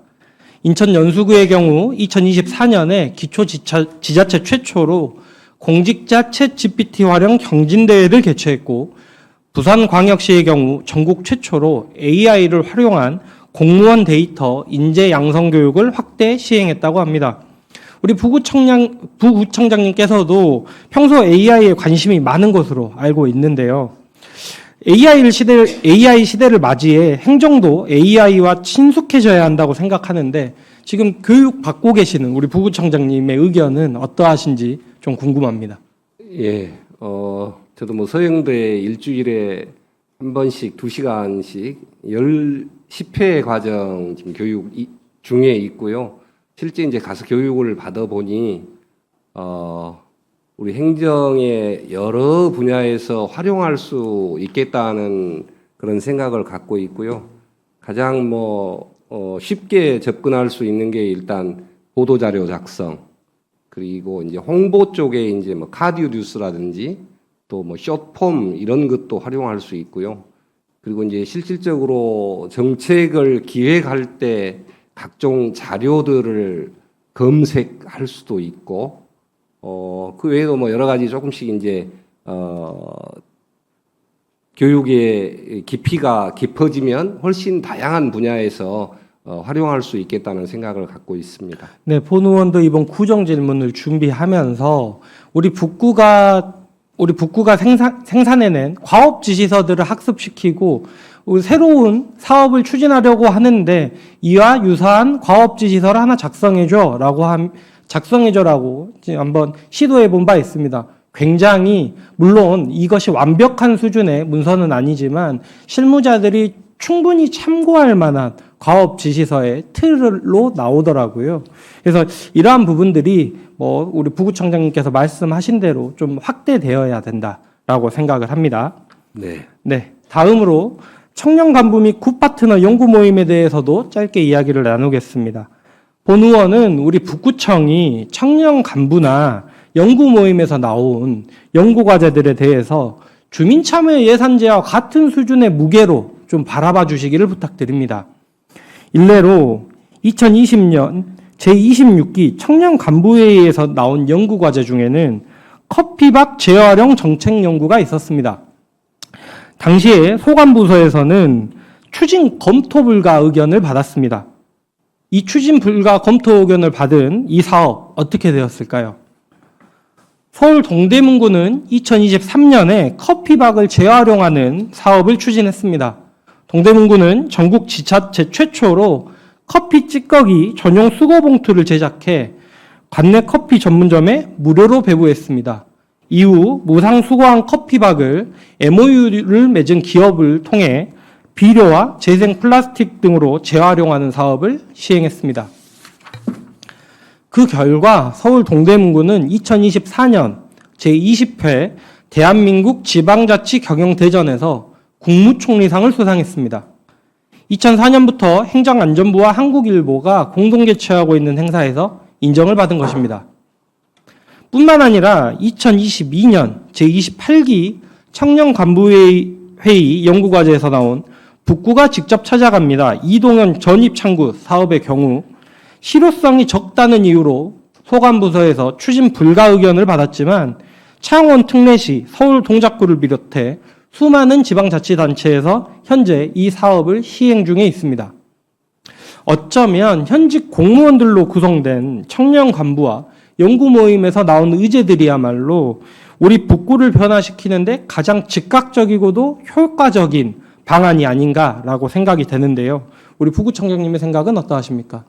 인천 연수구의 경우 2024년에 기초지자체 최초로 공직자 챗 GPT 활용 경진대회를 개최했고, 부산광역시의 경우 전국 최초로 AI를 활용한 공무원 데이터 인재 양성 교육을 확대 시행했다고 합니다. 우리 부구청장님께서도 평소 AI에 관심이 많은 것으로 알고 있는데요. AI 시대를 맞이해 행정도 AI와 친숙해져야 한다고 생각하는데 지금 교육 받고 계시는 우리 부구청장님의 의견은 어떠하신지 좀 궁금합니다. 예, 저도 서영대에 일주일에 한 번씩 2시간씩 10회 과정 지금 교육 중에 있고요. 실제 이제 가서 교육을 받아보니, 우리 행정의 여러 분야에서 활용할 수 있겠다는 그런 생각을 갖고 있고요. 가장 쉽게 접근할 수 있는 게 일단 보도자료 작성, 그리고 이제 홍보 쪽에 이제 카디오 뉴스라든지 또 숏폼 이런 것도 활용할 수 있고요. 그리고 이제 실질적으로 정책을 기획할 때 각종 자료들을 검색할 수도 있고, 그 외에도 여러 가지 조금씩 이제 교육의 깊이가 깊어지면 훨씬 다양한 분야에서 활용할 수 있겠다는 생각을 갖고 있습니다. 네, 본 의원도 이번 구정 질문을 준비하면서 우리 북구가 생산해낸 과업 지시서들을 학습시키고 새로운 사업을 추진하려고 하는데 이와 유사한 과업 지시서를 하나 작성해줘라고 한번 시도해 본 바 있습니다. 굉장히 물론 이것이 완벽한 수준의 문서는 아니지만 실무자들이 충분히 참고할 만한 과업 지시서의 틀로 나오더라고요. 그래서 이러한 부분들이 뭐 우리 부구청장님께서 말씀하신 대로 좀 확대되어야 된다라고 생각을 합니다. 네. 네, 다음으로 청년 간부 및 굿파트너 연구 모임에 대해서도 짧게 이야기를 나누겠습니다. 본 의원은 우리 북구청이 청년 간부나 연구 모임에서 나온 연구 과제들에 대해서 주민참여 예산제와 같은 수준의 무게로 좀 바라봐 주시기를 부탁드립니다. 일례로 2020년 제26기 청년 간부회의에서 나온 연구 과제 중에는 커피밥 재활용 정책 연구가 있었습니다. 당시에 소관부서에서는 추진 검토 불가 의견을 받았습니다. 이 추진 불가 검토 의견을 받은 이 사업 어떻게 되었을까요? 서울 동대문구는 2023년에 커피박을 재활용하는 사업을 추진했습니다. 동대문구는 전국 지자체 최초로 커피 찌꺼기 전용 수거 봉투를 제작해 관내 커피 전문점에 무료로 배부했습니다. 이후 무상 수거한 커피박을 MOU를 맺은 기업을 통해 비료와 재생 플라스틱 등으로 재활용하는 사업을 시행했습니다. 그 결과 서울 동대문구는 2024년 제20회 대한민국 지방자치 경영대전에서 국무총리상을 수상했습니다. 2004년부터 행정안전부와 한국일보가 공동 개최하고 있는 행사에서 인정을 받은 것입니다. 뿐만 아니라 2022년 제28기 청년간부회의 연구과제에서 나온 북구가 직접 찾아갑니다. 이동현 전입창구 사업의 경우 실효성이 적다는 이유로 소관부서에서 추진 불가 의견을 받았지만 창원 특례시, 서울 동작구를 비롯해 수많은 지방자치단체에서 현재 이 사업을 시행 중에 있습니다. 어쩌면 현직 공무원들로 구성된 청년 간부와 연구 모임에서 나온 의제들이야말로 우리 북구를 변화시키는데 가장 즉각적이고도 효과적인 방안이 아닌가라고 생각이 되는데요. 우리 부구청장님의 생각은 어떠하십니까?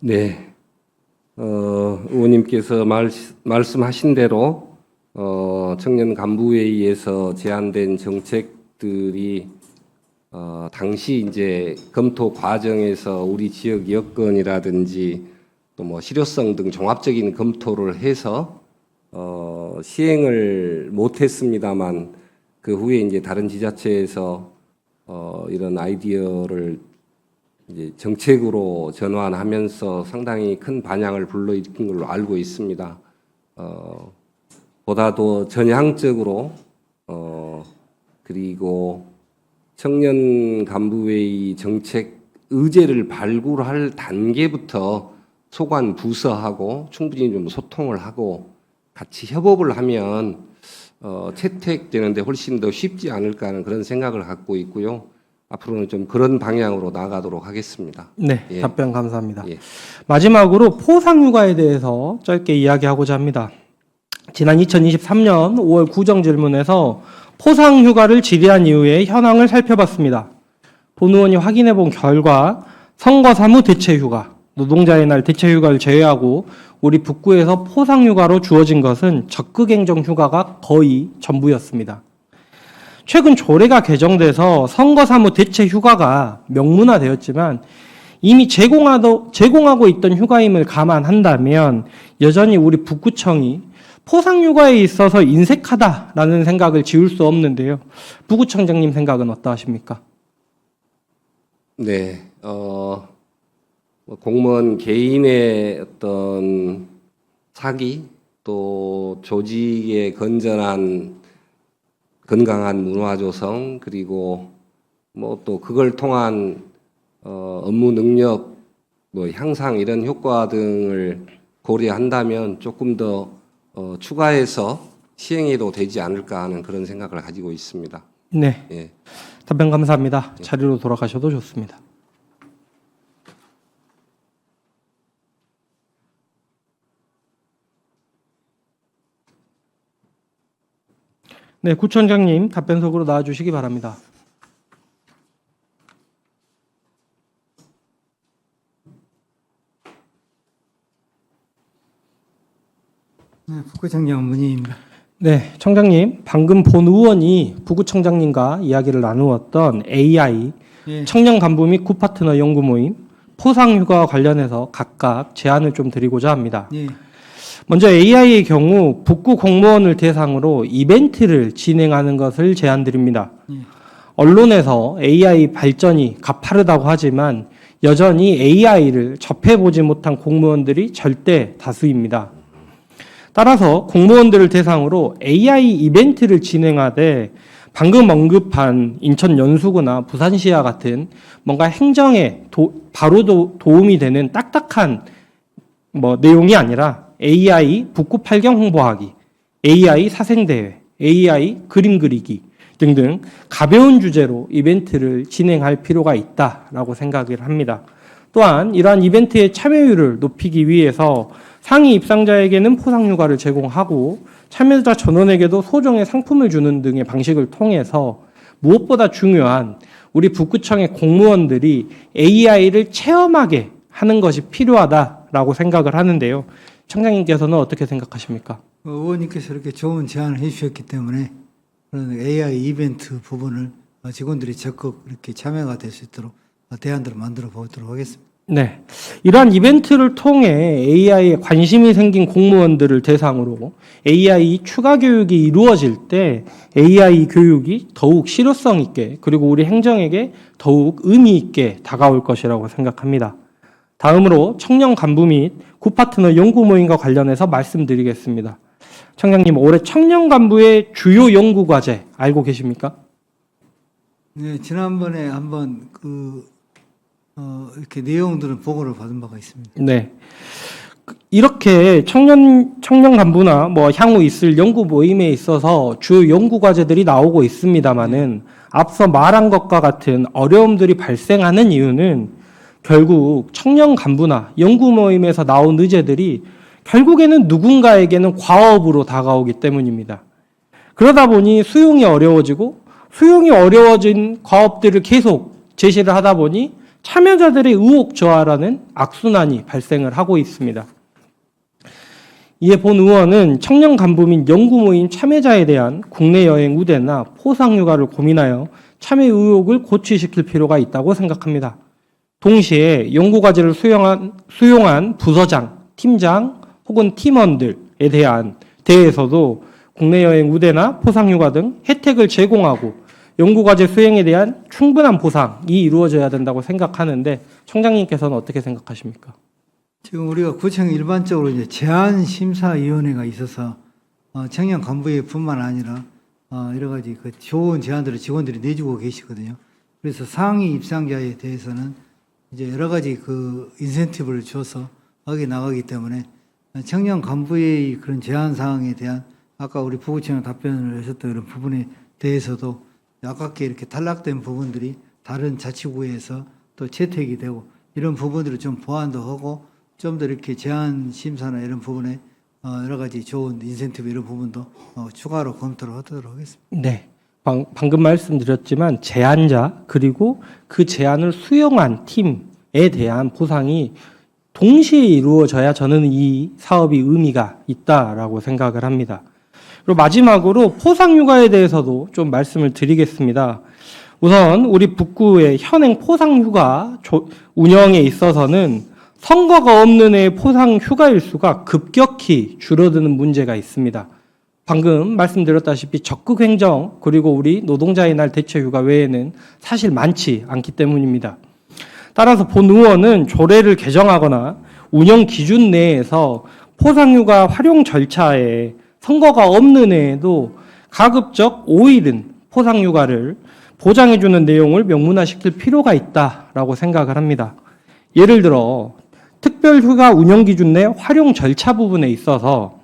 네. 의원님께서 말씀하신 대로 청년 간부회의에서 제안된 정책들이 당시 이제 검토 과정에서 우리 지역 여건이라든지 또 뭐 실효성 등 종합적인 검토를 해서 시행을 못했습니다만 그 후에 이제 다른 지자체에서 이런 아이디어를 이제 정책으로 전환하면서 상당히 큰 반향을 불러일으킨 걸로 알고 있습니다. 보다 더 전향적으로 그리고 청년 간부회의 정책 의제를 발굴할 단계부터 소관 부서하고 충분히 좀 소통을 하고 같이 협업을 하면 채택되는데 훨씬 더 쉽지 않을까 하는 그런 생각을 갖고 있고요. 앞으로는 좀 그런 방향으로 나가도록 하겠습니다. 네, 예. 답변 감사합니다. 예. 마지막으로 포상휴가에 대해서 짧게 이야기하고자 합니다. 지난 2023년 5월 구정질문에서 포상휴가를 질의한 이후에 현황을 살펴봤습니다. 본 의원이 확인해 본 결과 선거사무 대체휴가, 노동자의 날 대체휴가를 제외하고 우리 북구에서 포상휴가로 주어진 것은 적극행정휴가가 거의 전부였습니다. 최근 조례가 개정돼서 선거사무 대체휴가가 명문화되었지만 이미 제공하고 있던 휴가임을 감안한다면 여전히 우리 북구청이 포상휴가에 있어서 인색하다라는 생각을 지울 수 없는데요. 부구청장님 생각은 어떠하십니까? 네, 뭐 공무원 개인의 어떤 사기 또 조직의 건강한 문화 조성 그리고 뭐 또 그걸 통한 업무 능력 뭐 향상 이런 효과 등을 고려한다면 조금 더 추가해서 시행해도 되지 않을까 하는 그런 생각을 가지고 있습니다. 네, 예. 답변 감사합니다. 자리로 돌아가셔도 좋습니다. 네, 구청장님 답변석으로 나와주시기 바랍니다. 네, 부구청장 문의입니다. 네, 청장님, 방금 본 의원이 부구청장님과 이야기를 나누었던 AI, 예. 청년 간부 및 구파트너 연구 모임, 포상휴가와 관련해서 각각 제안을 좀 드리고자 합니다. 예. 먼저 AI의 경우 북구 공무원을 대상으로 이벤트를 진행하는 것을 제안드립니다. 예. 언론에서 AI 발전이 가파르다고 하지만 여전히 AI를 접해보지 못한 공무원들이 절대 다수입니다. 따라서 공무원들을 대상으로 AI 이벤트를 진행하되 방금 언급한 인천 연수구나 부산시와 같은 뭔가 행정에 바로 도움이 되는 딱딱한 내용이 아니라 AI 북구 팔경 홍보하기, AI 사생대회, AI 그림 그리기 등등 가벼운 주제로 이벤트를 진행할 필요가 있다라고 생각을 합니다. 또한 이러한 이벤트의 참여율을 높이기 위해서 상위 입상자에게는 포상휴가를 제공하고 참여자 전원에게도 소정의 상품을 주는 등의 방식을 통해서 무엇보다 중요한 우리 북구청의 공무원들이 AI를 체험하게 하는 것이 필요하다라고 생각을 하는데요. 청장님께서는 어떻게 생각하십니까? 의원님께서 이렇게 좋은 제안을 해주셨기 때문에 그런 AI 이벤트 부분을 직원들이 적극 이렇게 참여가 될 수 있도록 대안들을 만들어 보도록 하겠습니다. 네. 이러한 이벤트를 통해 AI에 관심이 생긴 공무원들을 대상으로 AI 추가 교육이 이루어질 때 AI 교육이 더욱 실효성 있게 그리고 우리 행정에게 더욱 의미 있게 다가올 것이라고 생각합니다. 다음으로 청년 간부 및 구파트너 연구 모임과 관련해서 말씀드리겠습니다. 청장님, 올해 청년 간부의 주요 연구 과제 알고 계십니까? 네, 지난번에 한번 이렇게 내용들은 보고를 받은 바가 있습니다. 네. 이렇게 청년 간부나 향후 있을 연구 모임에 있어서 주요 연구 과제들이 나오고 있습니다만은 앞서 말한 것과 같은 어려움들이 발생하는 이유는 결국 청년 간부나 연구 모임에서 나온 의제들이 결국에는 누군가에게는 과업으로 다가오기 때문입니다. 그러다 보니 수용이 어려워지고 수용이 어려워진 과업들을 계속 제시를 하다 보니 참여자들의 의혹 저하라는 악순환이 발생을 하고 있습니다. 이에 본 의원은 청년 간부 및 연구 모임 참여자에 대한 국내 여행 우대나 포상휴가를 고민하여 참여 의혹을 고취시킬 필요가 있다고 생각합니다. 동시에 연구과제를 수용한 부서장, 팀장 혹은 팀원들에 대해서도 국내 여행 우대나 포상휴가 등 혜택을 제공하고 연구과제 수행에 대한 충분한 보상이 이루어져야 된다고 생각하는데 청장님께서는 어떻게 생각하십니까? 지금 우리가 구청 일반적으로 이제 제안심사위원회가 있어서 청년 간부회뿐만 아니라 여러 가지 그 좋은 제안들을 직원들이 내주고 계시거든요. 그래서 상위 입상자에 대해서는 이제 여러 가지 그 인센티브를 줘서 하게 나가기 때문에 청년 간부의 그런 제안 사항에 대한 아까 우리 부구청장 답변을 하셨던 이런 부분에 대해서도 아깝게 이렇게 탈락된 부분들이 다른 자치구에서 또 채택이 되고 이런 부분들을 좀 보완도 하고 좀 더 이렇게 제안 심사나 이런 부분에 여러 가지 좋은 인센티브 이런 부분도 추가로 검토를 하도록 하겠습니다. 네. 방금 말씀드렸지만 제안자 그리고 그 제안을 수용한 팀에 대한 보상이 동시에 이루어져야 저는 이 사업이 의미가 있다라고 생각을 합니다. 그리고 마지막으로 포상휴가에 대해서도 좀 말씀을 드리겠습니다. 우선 우리 북구의 현행 포상휴가 운영에 있어서는 선거가 없는 해의 포상휴가 일수가 급격히 줄어드는 문제가 있습니다. 방금 말씀드렸다시피 적극 행정 그리고 우리 노동자의 날 대체휴가 외에는 사실 많지 않기 때문입니다. 따라서 본 의원은 조례를 개정하거나 운영 기준 내에서 포상휴가 활용 절차에 선거가 없는 해에도 가급적 5일은 포상휴가를 보장해주는 내용을 명문화시킬 필요가 있다라고 생각을 합니다. 예를 들어 특별휴가 운영 기준 내 활용 절차 부분에 있어서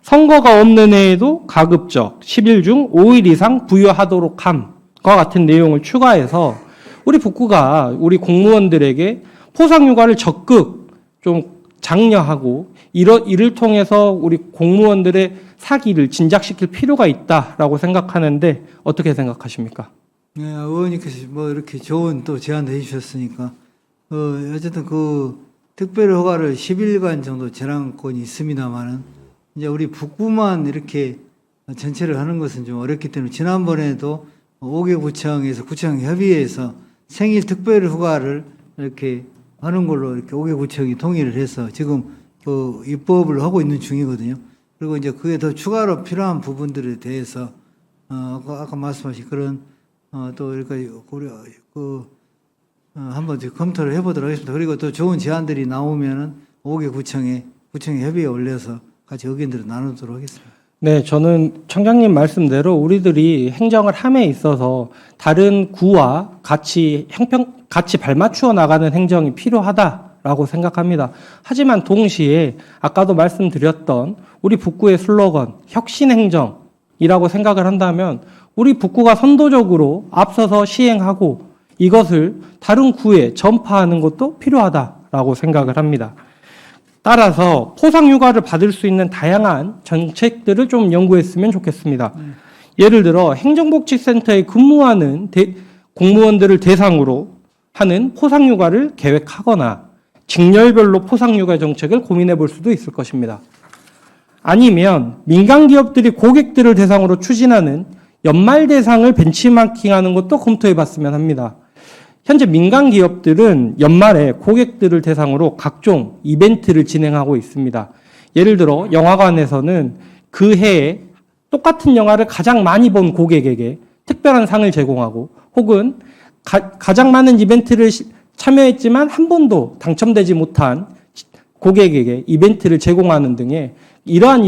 선거가 없는 해에도 가급적 10일 중 5일 이상 부여하도록 함과 같은 내용을 추가해서 우리 북구가 우리 공무원들에게 포상휴가를 적극 좀 장려하고 이를 통해서 우리 공무원들의 사기를 진작시킬 필요가 있다라고 생각하는데 어떻게 생각하십니까? 네, 의원님께서 뭐 이렇게 좋은 또 제안도 해주셨으니까 어쨌든 그 특별휴가를 10일간 정도 재량권이 있습니다만은 이제 우리 북부만 이렇게 전체를 하는 것은 좀 어렵기 때문에 지난번에도 5개 구청에서 구청 협의회에서 생일 특별 휴가를 이렇게 하는 걸로 이렇게 5개 구청이 동의를 해서 지금 그 입법을 하고 있는 중이거든요. 그리고 이제 그게 더 추가로 필요한 부분들에 대해서 아까 말씀하신 그런 또 이렇게 우리 한번 검토를 해보도록 하겠습니다. 그리고 또 좋은 제안들이 나오면은 5개 구청에 협의에 올려서 같이 의견들을 나누도록 하겠습니다. 네, 저는 청장님 말씀대로 우리들이 행정을 함에 있어서 다른 구와 같이 발맞추어 나가는 행정이 필요하다라고 생각합니다. 하지만 동시에 아까도 말씀드렸던 우리 북구의 슬로건 혁신행정이라고 생각을 한다면 우리 북구가 선도적으로 앞서서 시행하고 이것을 다른 구에 전파하는 것도 필요하다라고 생각을 합니다. 따라서 포상휴가를 받을 수 있는 다양한 정책들을 좀 연구했으면 좋겠습니다. 예를 들어 행정복지센터에 근무하는 공무원들을 대상으로 하는 포상휴가를 계획하거나 직렬별로 포상휴가 정책을 고민해 볼 수도 있을 것입니다. 아니면 민간기업들이 고객들을 대상으로 추진하는 연말 대상을 벤치마킹하는 것도 검토해 봤으면 합니다. 현재 민간 기업들은 연말에 고객들을 대상으로 각종 이벤트를 진행하고 있습니다. 예를 들어 영화관에서는 그 해에 똑같은 영화를 가장 많이 본 고객에게 특별한 상을 제공하고 혹은 가장 많은 이벤트를 참여했지만 한 번도 당첨되지 못한 고객에게 이벤트를 제공하는 등의 이러한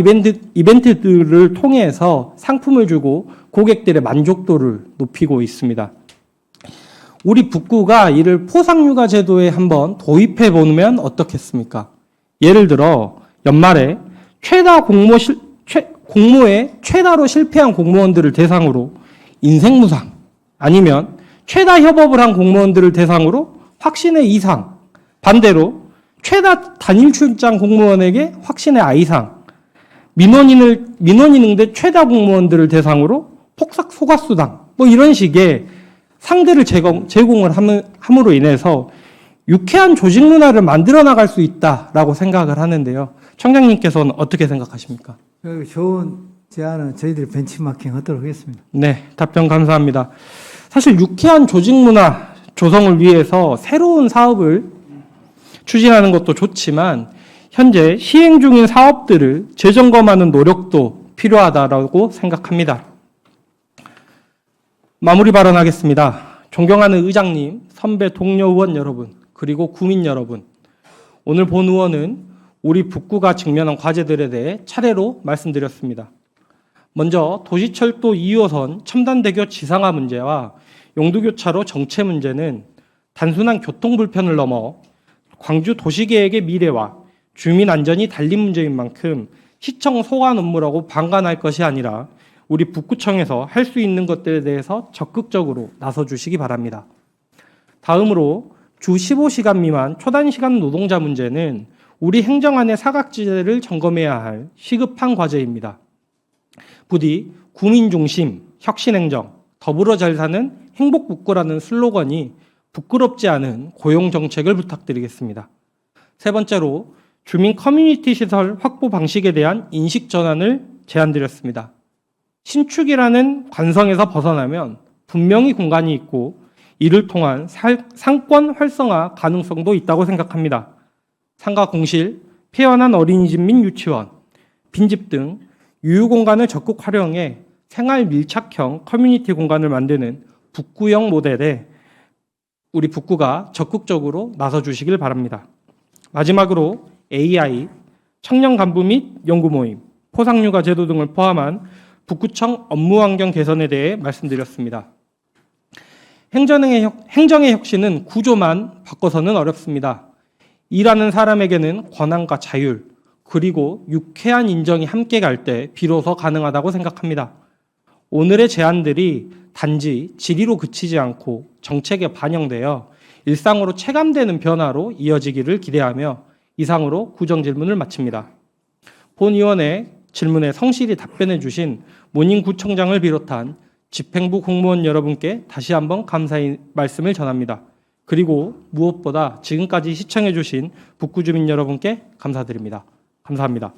이벤트들을 통해서 상품을 주고 고객들의 만족도를 높이고 있습니다. 우리 북구가 이를 포상휴가 제도에 한번 도입해 보면 어떻겠습니까? 예를 들어 연말에 공모에 최다로 실패한 공무원들을 대상으로 인생무상 아니면 최다 협업을 한 공무원들을 대상으로 확신의 이상, 반대로 최다 단일 출장 공무원에게 확신의 아이상, 민원인 응대 최다 공무원들을 대상으로 폭삭 소가수당 이런 식의 상들을 제공을 함으로 인해서 유쾌한 조직 문화를 만들어 나갈 수 있다라고 생각을 하는데요. 청장님께서는 어떻게 생각하십니까? 좋은 제안은 저희들이 벤치마킹 하도록 하겠습니다. 네, 답변 감사합니다. 사실 유쾌한 조직 문화 조성을 위해서 새로운 사업을 추진하는 것도 좋지만 현재 시행 중인 사업들을 재점검하는 노력도 필요하다고 생각합니다. 마무리 발언하겠습니다. 존경하는 의장님, 선배 동료 의원 여러분, 그리고 구민 여러분, 오늘 본 의원은 우리 북구가 직면한 과제들에 대해 차례로 말씀드렸습니다. 먼저 도시철도 2호선 첨단대교 지상화 문제와 용두교차로 정체 문제는 단순한 교통 불편을 넘어 광주 도시계획의 미래와 주민 안전이 달린 문제인 만큼 시청 소관 업무라고 방관할 것이 아니라 우리 북구청에서 할 수 있는 것들에 대해서 적극적으로 나서주시기 바랍니다. 다음으로 주 15시간 미만 초단시간 노동자 문제는 우리 행정안의 사각지대를 점검해야 할 시급한 과제입니다. 부디 구민중심, 혁신행정, 더불어 잘 사는 행복북구라는 슬로건이 부끄럽지 않은 고용정책을 부탁드리겠습니다. 세 번째로 주민 커뮤니티 시설 확보 방식에 대한 인식 전환을 제안드렸습니다. 신축이라는 관성에서 벗어나면 분명히 공간이 있고 이를 통한 상권 활성화 가능성도 있다고 생각합니다. 상가 공실, 폐원한 어린이집 및 유치원, 빈집 등 유휴 공간을 적극 활용해 생활 밀착형 커뮤니티 공간을 만드는 북구형 모델에 우리 북구가 적극적으로 나서주시길 바랍니다. 마지막으로 AI, 청년 간부 및 연구 모임, 포상휴가 제도 등을 포함한 북구청 업무 환경 개선에 대해 말씀드렸습니다. 행정의 혁신은 구조만 바꿔서는 어렵습니다. 일하는 사람에게는 권한과 자율, 그리고 유쾌한 인정이 함께 갈 때 비로소 가능하다고 생각합니다. 오늘의 제안들이 단지 질의로 그치지 않고 정책에 반영되어 일상으로 체감되는 변화로 이어지기를 기대하며 이상으로 구정 질문을 마칩니다. 본 의원의 질문에 성실히 답변해 주신 모닝구청장을 비롯한 집행부 공무원 여러분께 다시 한번 감사의 말씀을 전합니다. 그리고 무엇보다 지금까지 시청해 주신 북구 주민 여러분께 감사드립니다. 감사합니다.